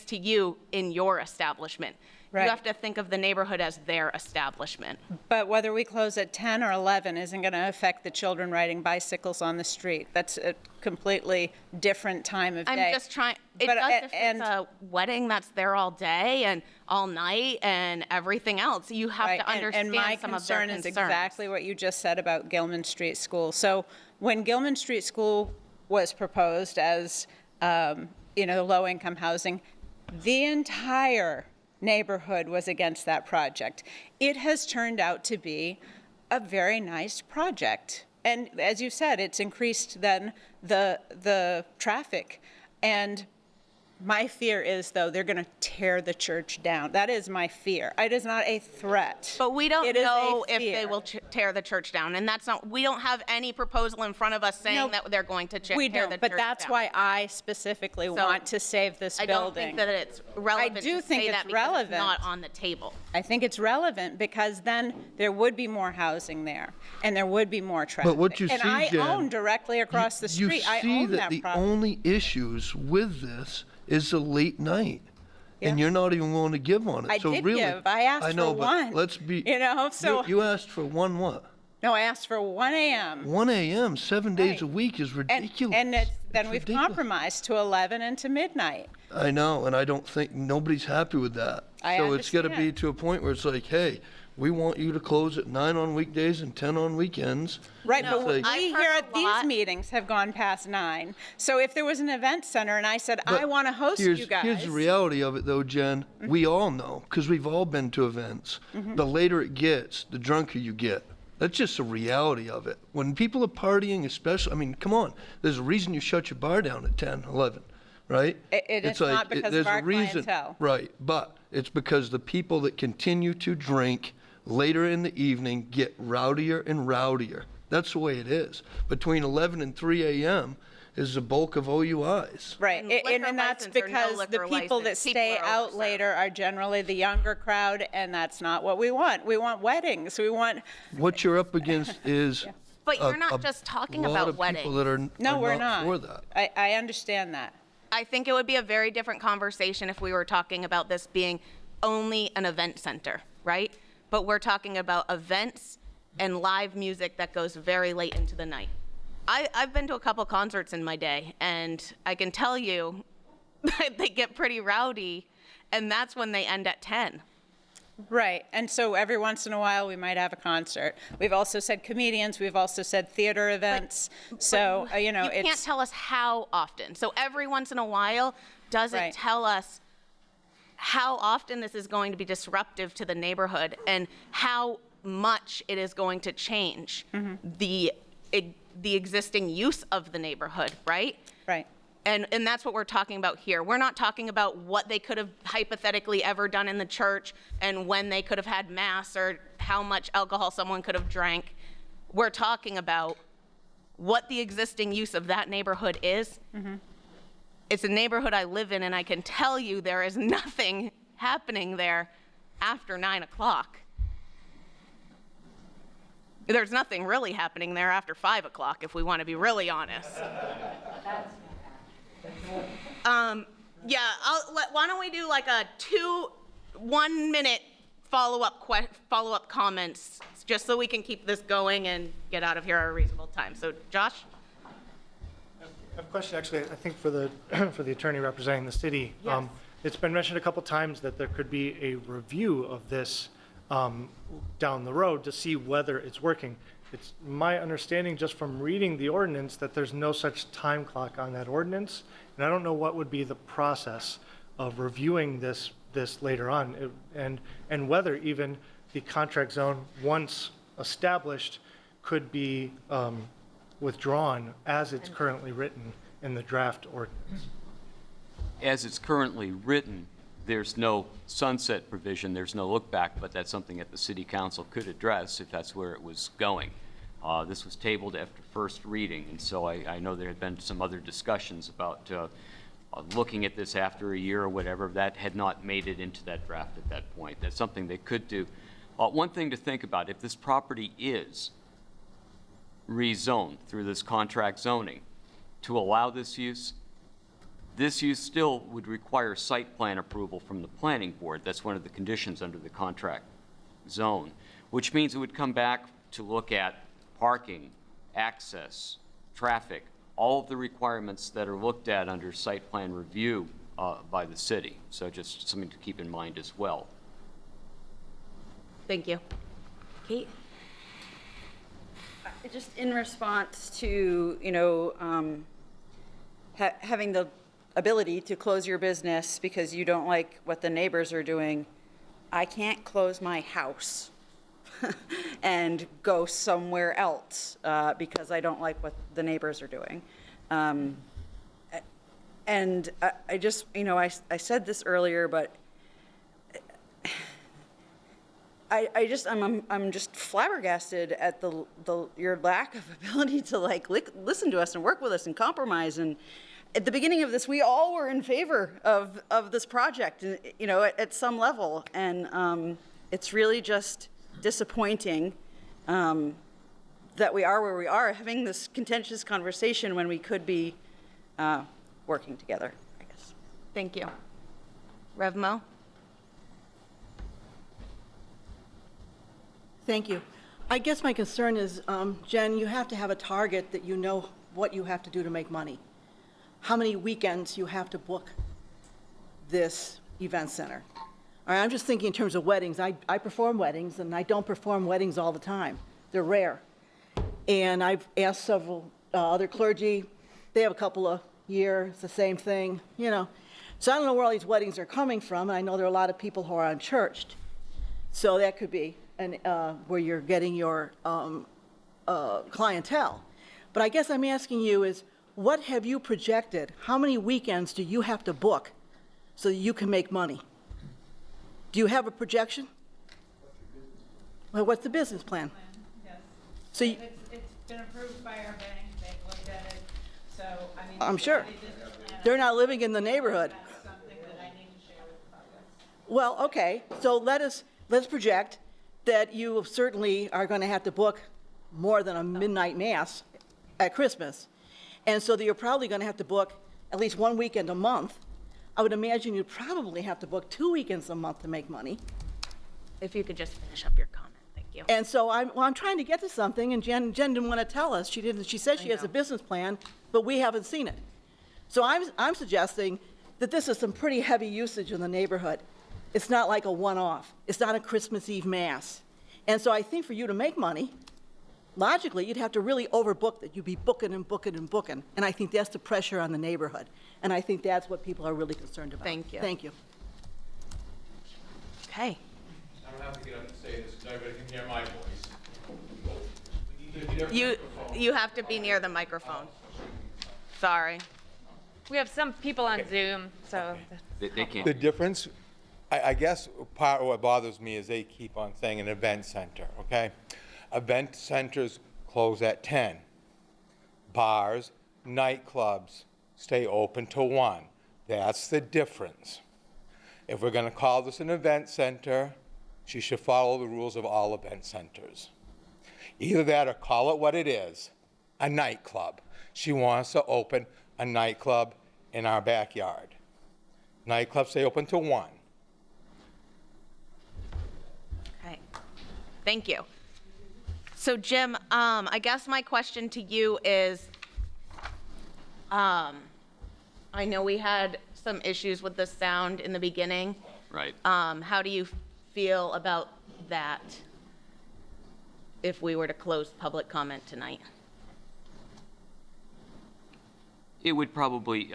to you in your establishment. Right. You have to think of the neighborhood as their establishment. But whether we close at 10 or 11 isn't going to affect the children riding bicycles on the street. That's a completely different time of day. I'm just trying, it does if it's a wedding that's there all day and all night and everything else. You have to understand and my some of their concern concerns. is exactly what you just said about Gilman Street School. So when Gilman Street School was proposed as, low-income housing, the entire neighborhood was against that project. It has turned out to be a very nice project. And as you said, it's increased then the traffic. And my fear is, though, they're going to tear the church down. That is my fear. It is not a threat. But we don't It is a know if fear. they will tear the church down, and that's not, we don't have any proposal in front of us saying that they're going to tear the We church down. don't, but that's why I specifically want to save this I building. don't think that it's relevant I do to think say it's that because relevant. it's not on the table. I think it's relevant because then there would be more housing there, and there would be more traffic. But what you and see, I Jen, own directly across the street. You I see own that that the property. only issues with this is the late night. And you're not even willing to give on it. I So did really, give. I asked I know, for but one. Let's be. You know, so You asked for one what? no, I asked for 1 a.m. 1 a.m., 7 days a week is and ridiculous. then we've compromised to 11 and to midnight. I know, and I don't think, nobody's happy with that. I So it's gotta be understand. to a point where it's like, hey, we want you to close at 9 on weekdays and 10 on weekends. Right, And but it's like- we here at these meetings have gone past 9. So if there was an event center and I said, I But want to host here's, you guys. Here's the reality of it, though, Jen. We all know, because we've all been to events. Mhm. The later it gets, the drunker you get. That's just the reality of it. When people are partying, especially, I mean, come on. There's a reason you shut your bar down at 10, 11, right? It is not because of there's our a reason, clientele. right? But it's because the people that continue to drink later in the evening get rowdier and rowdier. That's the way it is. Between 11 and 3 a.m. is the bulk of OUIs. Right, and that's license or no because the liquor people that license, stay people are out later are generally the younger crowd, and that's not what we want. We want weddings, we want, What you're up against is But you're a- not a just talking lot about of people weddings. that are no, we're not not. for that. I understand that. I think it would be a very different conversation if we were talking about this being only an event center, right? But we're talking about events and live music that goes very late into the night. I've been to a couple concerts in my day, and I can tell you that they get pretty rowdy, and that's when they end at 10. Right, and so every once in a while, we might have a concert. We've also said comedians, we've also said theater events, so, you know, You can't it's, tell us how often. So every once in a while doesn't Right. tell us how often this is going to be disruptive to the neighborhood and how much it is going to change the existing use of the neighborhood, right? Right. And that's what we're talking about here. We're not talking about what they could have hypothetically ever done in the church and when they could have had mass or how much alcohol someone could have drank. We're talking about what the existing use of that neighborhood is. It's a neighborhood I live in, and I can tell you there is nothing happening there after 9 o'clock. There's nothing really happening there after 5 o'clock, if we want to be really honest. Yeah, why don't we do like a 1 minute follow-up comments, just so we can keep this going and get out of here at a reasonable time. So, Josh? I have a question, actually, I think for the, for the attorney representing the city. Yes. It's been mentioned a couple times that there could be a review of this down the road to see whether it's working. It's my understanding, just from reading the ordinance, that there's no such time clock on that ordinance, and I don't know what would be the process of reviewing this later on, and whether even the contract zone, once established, could be withdrawn as it's currently written in the draft ordinance. As it's currently written, there's no sunset provision, there's no look back, but that's something that the city council could address if that's where it was going. This was tabled after first reading, and so I know there had been some other discussions about looking at this after a year or whatever. That had not made it into that draft at that point. That's something they could do. One thing to think about, if this property is rezoned through this contract zoning to allow this use still would require site plan approval from the planning board. That's one of the conditions under the contract zone, which means it would come back to look at parking, access, traffic, all of the requirements that are looked at under site plan review by the city. So just something to keep in mind as well. Thank you. Kate? Just in response to, having the ability to close your business because you don't like what the neighbors are doing, I can't close my house. and go somewhere else because I don't like what the neighbors are doing. And I just, I said this earlier, but I'm just flabbergasted at your lack of ability to listen to us and work with us and compromise. And at the beginning of this, we all were in favor of this project, at some level. And it's really just disappointing that we are where we are, having this contentious conversation when we could be working together, I guess. Thank you. Rev Mo? Thank you. I guess my concern is, Jen, you have to have a target that you know what you have to do to make money. How many weekends you have to book this event center. All right, I'm just thinking in terms of weddings. I perform weddings, and I don't perform weddings all the time. They're rare. And I've asked several other clergy. They have a couple a year. It's the same thing, So I don't know where all these weddings are coming from, and I know there are a lot of people who are unchurched. So that could be where you're getting your clientele. But I guess I'm asking you is, what have you projected? How many weekends do you have to book so that you can make money? Do you have a projection? Well, what's the business plan? Yes. So It's been approved by our bank, they've looked at it, so, I'm sure. They're not living in the neighborhood. That's something that I need to share with the public. Well, okay, so let's project that you certainly are going to have to book more than a midnight mass at Christmas. And so that you're probably going to have to book at least one weekend a month. I would imagine you'd probably have to book 2 weekends a month to make money. If you could just finish up your comment, thank you. And so I'm trying to get to something, and Jen didn't want to tell us. She didn't. She said she has a business plan, but we haven't seen it. So I'm suggesting that this is some pretty heavy usage in the neighborhood. It's not like a one-off. It's not a Christmas Eve mass. And so I think for you to make money, logically, you'd have to really overbook that. You'd be booking and booking and booking. And I think that's the pressure on the neighborhood. And I think that's what people are really concerned about. Thank you. Thank you. Okay. I don't have to get up and say this, because everybody can hear my voice. You have to be near the microphone. Sorry. We have some people on Zoom, so. They can't. The difference, I guess part of what bothers me is they keep on saying an event center, okay? Event centers close at 10. Bars, nightclubs stay open till 1. That's the difference. If we're going to call this an event center, she should follow the rules of all event centers. Either that or call it what it is, a nightclub. She wants to open a nightclub in our backyard. Nightclubs stay open till 1. Okay. Thank you. So Jim, I guess my question to you is, I know we had some issues with the sound in the beginning. Right. How do you feel about that if we were to close public comment tonight? It would probably,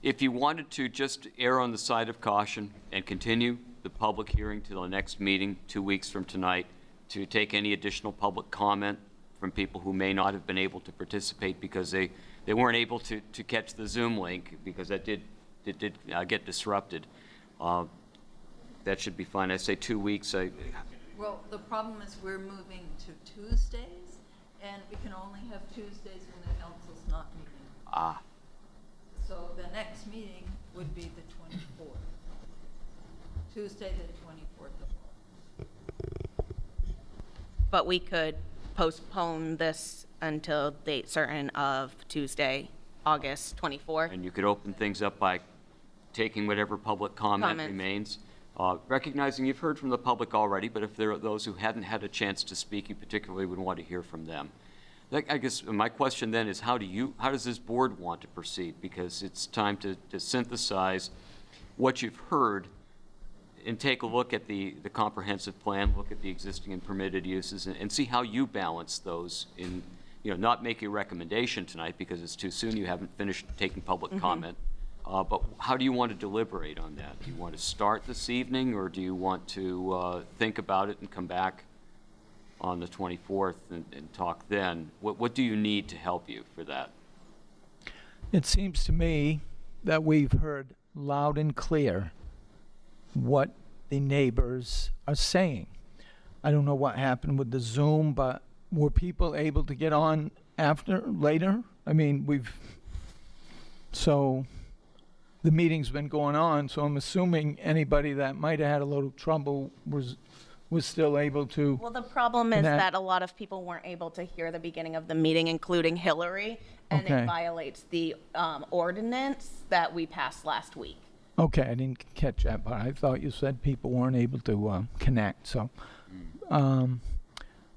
if you wanted to just err on the side of caution and continue the public hearing to the next meeting 2 weeks from tonight, to take any additional public comment from people who may not have been able to participate because they weren't able to catch the Zoom link, because that did get disrupted. That should be fine. I say 2 weeks. Well, the problem is we're moving to Tuesdays, and we can only have Tuesdays when the council's not meeting. Ah. So the next meeting would be the 24th. Tuesday, the 24th of March. But we could postpone this until date certain of Tuesday, August 24th. And you could open things up by taking whatever public comment Comments. remains. Recognizing you've heard from the public already, but if there are those who hadn't had a chance to speak, you particularly would want to hear from them. I guess my question then is, how does this board want to proceed? Because it's time to synthesize what you've heard and take a look at the comprehensive plan, look at the existing and permitted uses, and see how you balance those in, not make a recommendation tonight because it's too soon, you haven't finished taking public comment. But how do you want to deliberate on that? Do you want to start this evening, or do you want to think about it and come back on the 24th and talk then. What do you need to help you for that? It seems to me that we've heard loud and clear what the neighbors are saying. I don't know what happened with the Zoom, but were people able to get on later? I mean, so the meeting's been going on, so I'm assuming anybody that might have had a little trouble was still able to. Well, the problem is connect. that a lot of people weren't able to hear the beginning of the meeting, including Hillary, and Okay. it violates the ordinance that we passed last week. Okay, I didn't catch that part. I thought you said people weren't able to connect, so.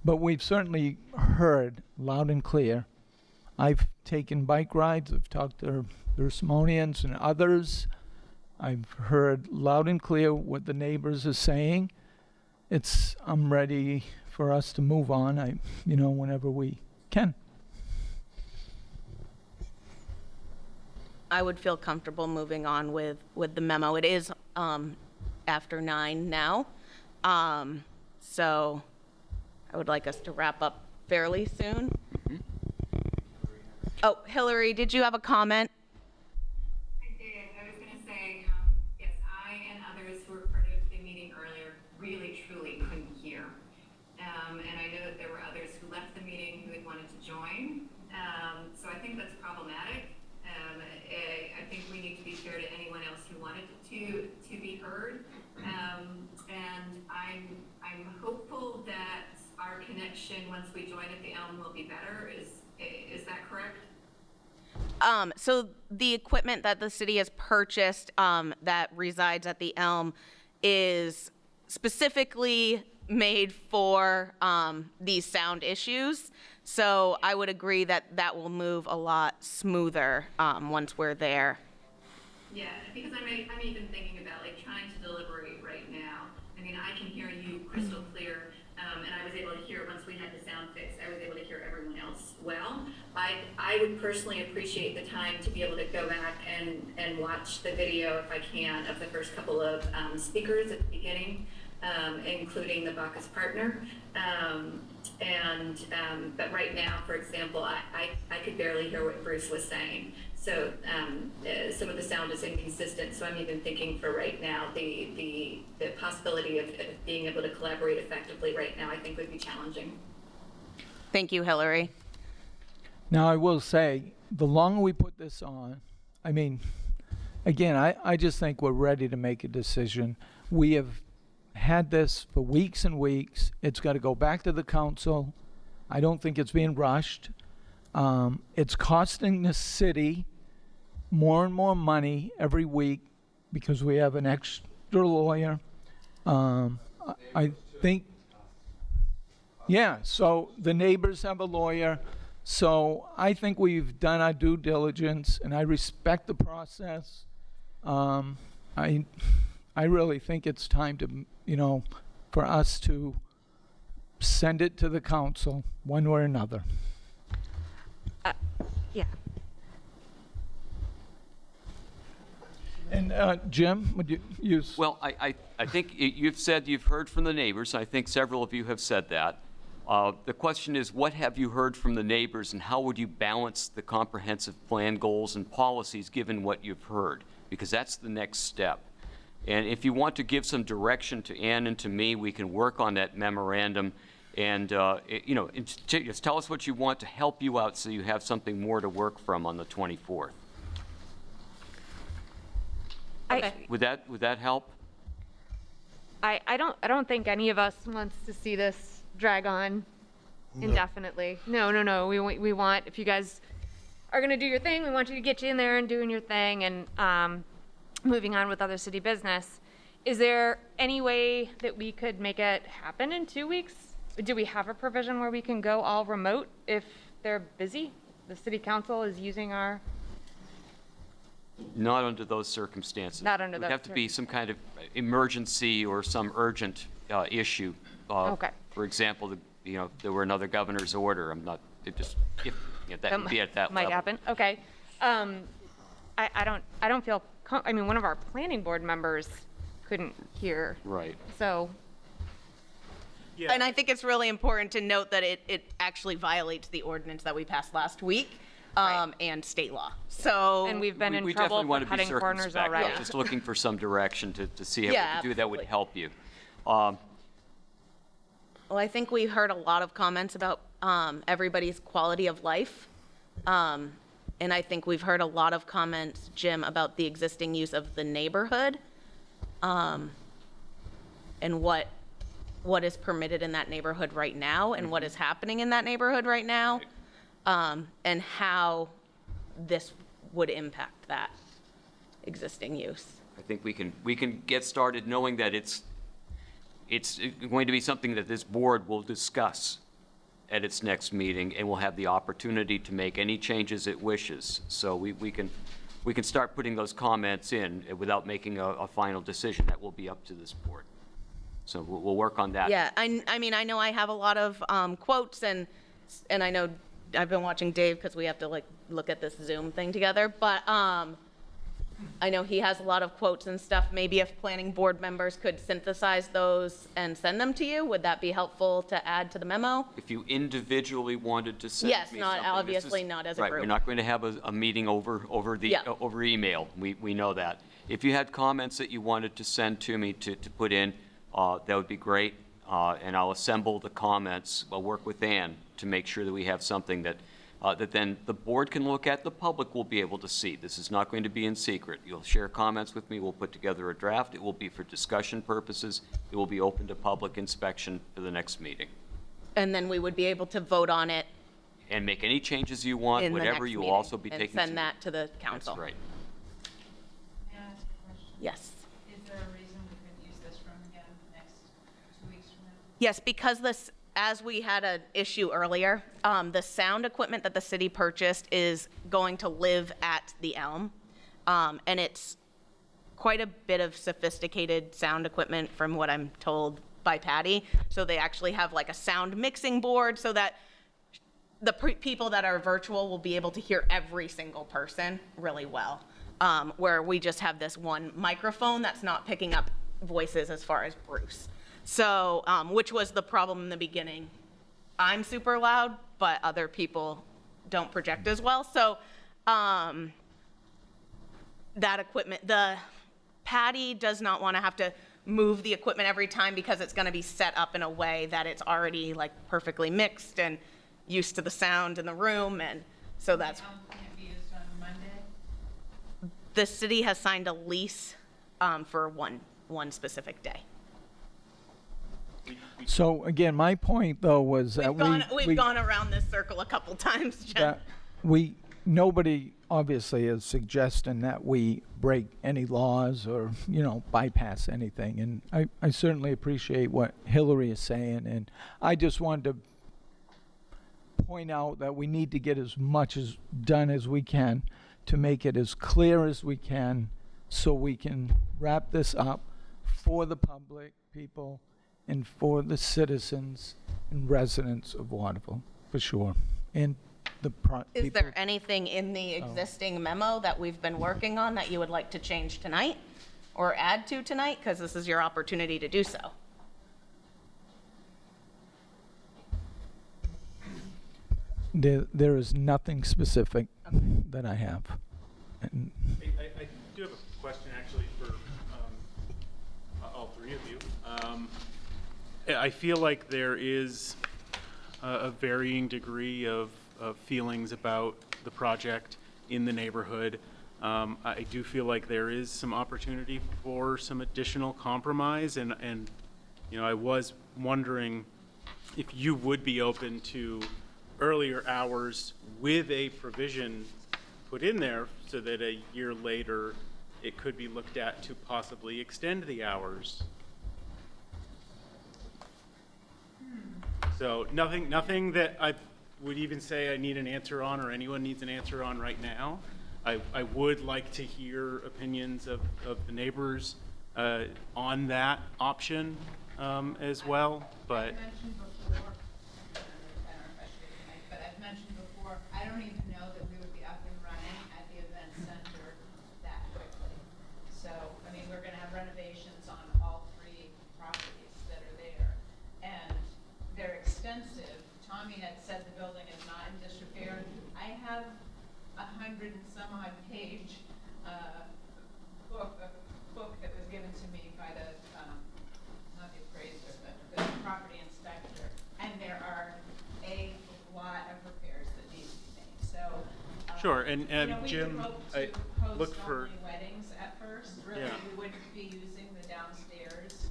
But we've certainly heard loud and clear. I've taken bike rides, I've talked to the Rismonians and others. I've heard loud and clear what the neighbors are saying. I'm ready for us to move on, whenever we can. I would feel comfortable moving on with the memo. It is after 9 now, so I would like us to wrap up fairly soon. Oh, Hillary, did you have a comment? I did. I was going to say, yes, I and others who were part of the meeting earlier really, truly couldn't hear. And I know that there were others who left the meeting who had wanted to join. So I think that's problematic. I think we need to be fair to anyone else who wanted to be heard. And I'm hopeful that our connection once we join at the Elm will be better. Is that correct? So the equipment that the city has purchased that resides at the Elm is specifically made for these sound issues. So I would agree that that will move a lot smoother once we're there. Yeah, because I'm even thinking about like trying to deliberate right now. I mean, I can hear you crystal clear, and I was able to hear once we had the sound fixed. I was able to hear everyone else well. I would personally appreciate the time to be able to go back and watch the video if I can of the first couple of speakers at the beginning, including the Bacchus partner. But right now, for example, I could barely hear what Bruce was saying. So some of the sound is inconsistent. So I'm even thinking for right now, the possibility of being able to collaborate effectively right now, I think would be challenging. Thank you, Hillary. Now, I will say, the longer we put this on, I mean, again, I just think we're ready to make a decision. We have had this for weeks and weeks. It's got to go back to the council. I don't think it's being rushed. It's costing the city more and more money every week because we have an extra lawyer. I think, yeah, so the neighbors have a lawyer. So I think we've done our due diligence, and I respect the process. I really think it's time to, for us to send it to the council one way or another. Yeah. And Jim, would you use? Well, I think you've said you've heard from the neighbors. I think several of you have said that. The question is, what have you heard from the neighbors, and how would you balance the comprehensive plan goals and policies given what you've heard? Because that's the next step. And if you want to give some direction to Ann and to me, we can work on that memorandum and, just tell us what you want to help you out so you have something more to work from on the 24th. Would that help? I don't think any of us wants to see this drag on indefinitely. No. We want, if you guys are going to do your thing, we want you to get you in there and doing your thing and moving on with other city business. Is there any way that we could make it happen in 2 weeks? Do we have a provision where we can go all remote if they're busy? The city council is using our... Not under those circumstances. Not under It would those have to be some kind of emergency or some urgent issue. Okay. For example, there were another governor's order. That would be at that might level. happen. Okay. I don't feel. One of our planning board members couldn't hear. Right. So. And I think it's really important to note that it actually violates the ordinance that we passed last week, and state law. So. And we've been in We trouble definitely for want to be cutting corners circumspect. already. We're just looking for some direction to see how we Yeah, can do that would help you. Well, I think we heard a lot of comments about everybody's quality of life. And I think we've heard a lot of comments, Jim, about the existing use of the neighborhood, and what is permitted in that neighborhood right now and what is happening in that neighborhood right now, and how this would impact that existing use. I think we can get started knowing that it's going to be something that this board will discuss at its next meeting, and will have the opportunity to make any changes it wishes. So we can start putting those comments in without making a final decision. That will be up to this board. So we'll work on that. Yeah, I mean, I know I have a lot of quotes, and I know I've been watching Dave because we have to like look at this Zoom thing together, but I know he has a lot of quotes and stuff. Maybe if planning board members could synthesize those and send them to you, would that be helpful to add to the memo? If you individually wanted to send Yes, me not something, obviously not as a right, group. we're not going to have a meeting over email. We know that. If you had comments that you wanted to send to me to put in, that would be great. And I'll assemble the comments. I'll work with Ann to make sure that we have something that then the board can look at, the public will be able to see. This is not going to be in secret. You'll share comments with me, we'll put together a draft. It will be for discussion purposes. It will be open to public inspection for the next meeting. And then we would be able to vote on it And make any changes you want, in the whatever next you will meeting also be and taking. send that to the council. That's right. May I ask a question? Yes. Is there a reason we couldn't use this room again next 2 weeks from now? Yes, because this, as we had an issue earlier, the sound equipment that the city purchased is going to live at the Elm. And it's quite a bit of sophisticated sound equipment from what I'm told by Patty. So they actually have like a sound mixing board so that the people that are virtual will be able to hear every single person really well. Where we just have this one microphone that's not picking up voices as far as Bruce. So, which was the problem in the beginning. I'm super loud, but other people don't project as well. So, that equipment, the Patty does not want to have to move the equipment every time because it's going to be set up in a way that it's already like perfectly mixed and used to the sound in the room. And so that's. Can it be used on Monday? The city has signed a lease for one specific day. So again, my point though was that We've gone around this circle a couple times, Jen. that nobody obviously is suggesting that we break any laws or, bypass anything. And I certainly appreciate what Hillary is saying. And I just wanted to point out that we need to get as much as done as we can to make it as clear as we can so we can wrap this up for the public, people, and for the citizens and residents of Waterville, for sure. And Is people. there anything in the existing memo that we've been working on that you would like to change tonight or add to tonight? Because this is your opportunity to do so. There is nothing specific that I have. And I do have a question actually for all three of you. I feel like there is a varying degree of feelings about the project in the neighborhood. I do feel like there is some opportunity for some additional compromise, and I was wondering if you would be open to earlier hours with a provision put in there so that a year later it could be looked at to possibly extend the hours. So nothing that I would even say I need an answer on or anyone needs an answer on right now. I would like to hear opinions of the neighbors on that option as well, but. I've mentioned before, I don't even know that we would be up and running at the event center that quickly. So, we're gonna have renovations on all three properties that are there. And Sure, and We Jim, would hope I to look host for, only weddings at first. Really, Yeah. we wouldn't be using the downstairs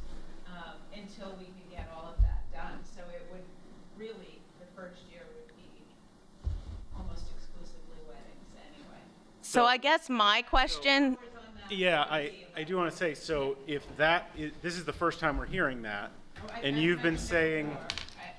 until we could get all of that done. So it would really, the first year would be almost exclusively weddings anyway. So I guess my question, yeah, I do want to say, so if that is, this is the first time we're hearing that, and you've been saying,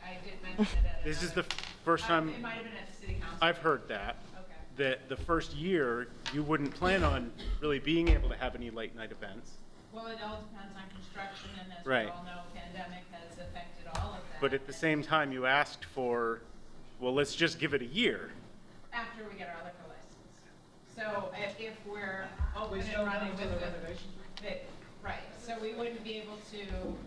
I did mention it at this is another- the first time It might have been at the city council. I've heard that, Okay. that the first year, you wouldn't plan on really being able to have any late night events. Well, it all depends on construction, and as Right. we all know, pandemic has affected all of that. But at the same time, you asked for, well, let's just give it a year. After we get our liquor license. So if we're open and running with right, so we wouldn't be able to,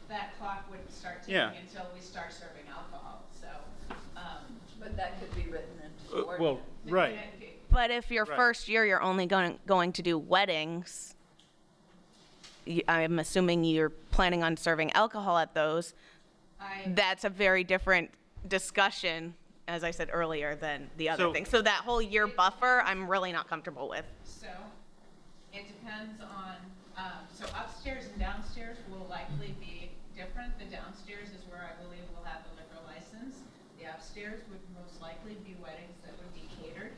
that clock wouldn't start ticking Yeah. until we start serving alcohol, so. But that could be written into the Well, ordinance. right. but if your Right. first year, you're only going to do weddings, I'm assuming you're planning on serving alcohol at those. That's a very different discussion, as I said earlier, than the other So- thing. So that whole year buffer, I'm really not comfortable with. So, it depends on, so upstairs and downstairs will likely be different. The downstairs is where I believe we'll have the liquor license. The upstairs would most likely be weddings that would be catered.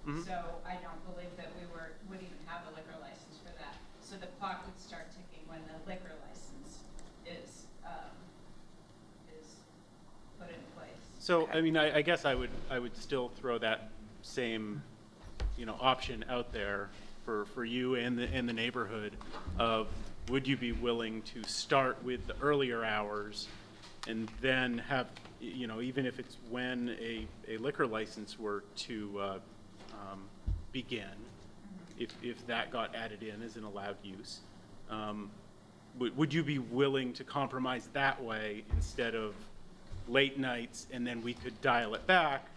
Mhm. So I don't believe that we would even have a liquor license for that. So the clock would start ticking when the liquor license is put in place. So, I mean, I guess I would still throw that same, option out there for you and the neighborhood of, would you be willing to start with the earlier hours and then have, even if it's when a liquor license were to begin, if that got added in as an allowed use, would you be willing to compromise that way instead of late nights, and then we could dial it back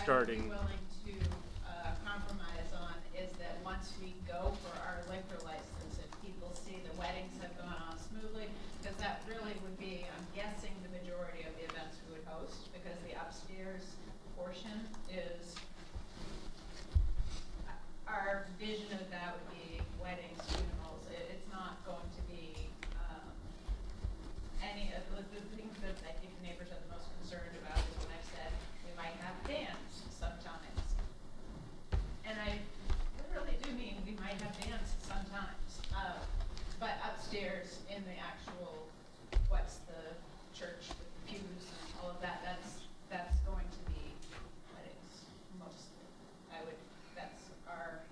starting? What I would be willing to compromise on is that once we go for our liquor license, if people see the weddings have gone on smoothly, because that really would be, I'm guessing, the majority of the events we would host, because the upstairs portion is, our vision of that would be weddings, funerals. It's not going to be any of the things that I think the neighbors are the most concerned about is what I've said, we might have bands sometimes. And I really do mean we might have bands sometimes. But upstairs in the actual, what's the church with the pews and all of that, that's going to be weddings mostly. That's our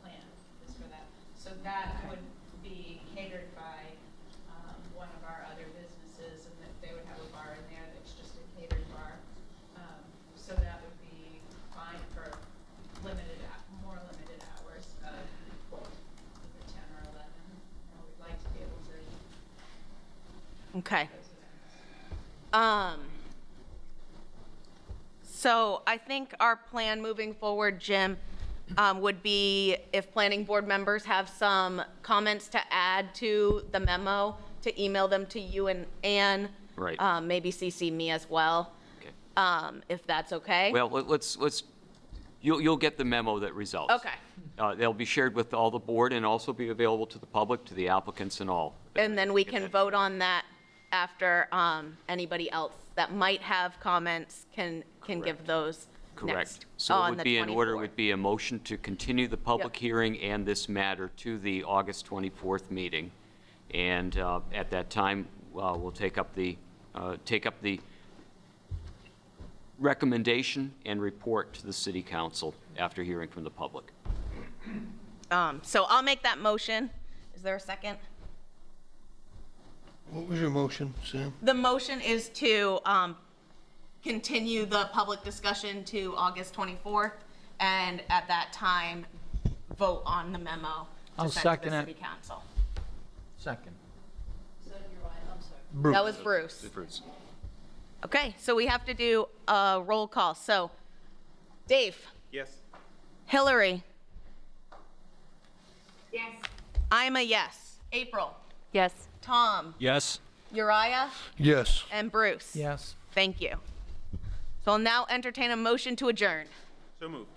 plan is for that. So that would be catered by one of our other businesses, and that they would have a bar in there that's just a catered bar. So that would be fine for more limited hours of either 10 or 11. We'd like to be able to. Okay. So I think our plan moving forward, Jim, would be if planning board members have some comments to add to the memo, to email them to you and Ann. Right. Maybe CC me as well. Okay. If that's okay. Well, you'll get the memo that results. Okay. They'll be shared with all the board and also be available to the public, to the applicants and all. And then we can vote on that after anybody else that might have comments can give those Correct. next. So it on would the be in order, 24th. would be a motion to continue the public hearing and this matter to the August 24th meeting. And at that time, we'll take up the recommendation and report to the city council after hearing from the public. So I'll make that motion. Is there a second? What was your motion, Sam? The motion is to continue the public discussion to August 24th, and at that time, vote on the memo I'll to send to second the it. city council. Second. That was Bruce. Okay, so we have to do a roll call. So, Dave, Yes. Hillary, Yes. I'm a yes. April, Yes. Tom, Yes. Uriah, Yes. and Bruce. Yes. Thank you. So I'll now entertain a motion to adjourn. So moved.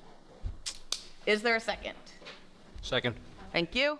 Is there a second? Second. Thank you.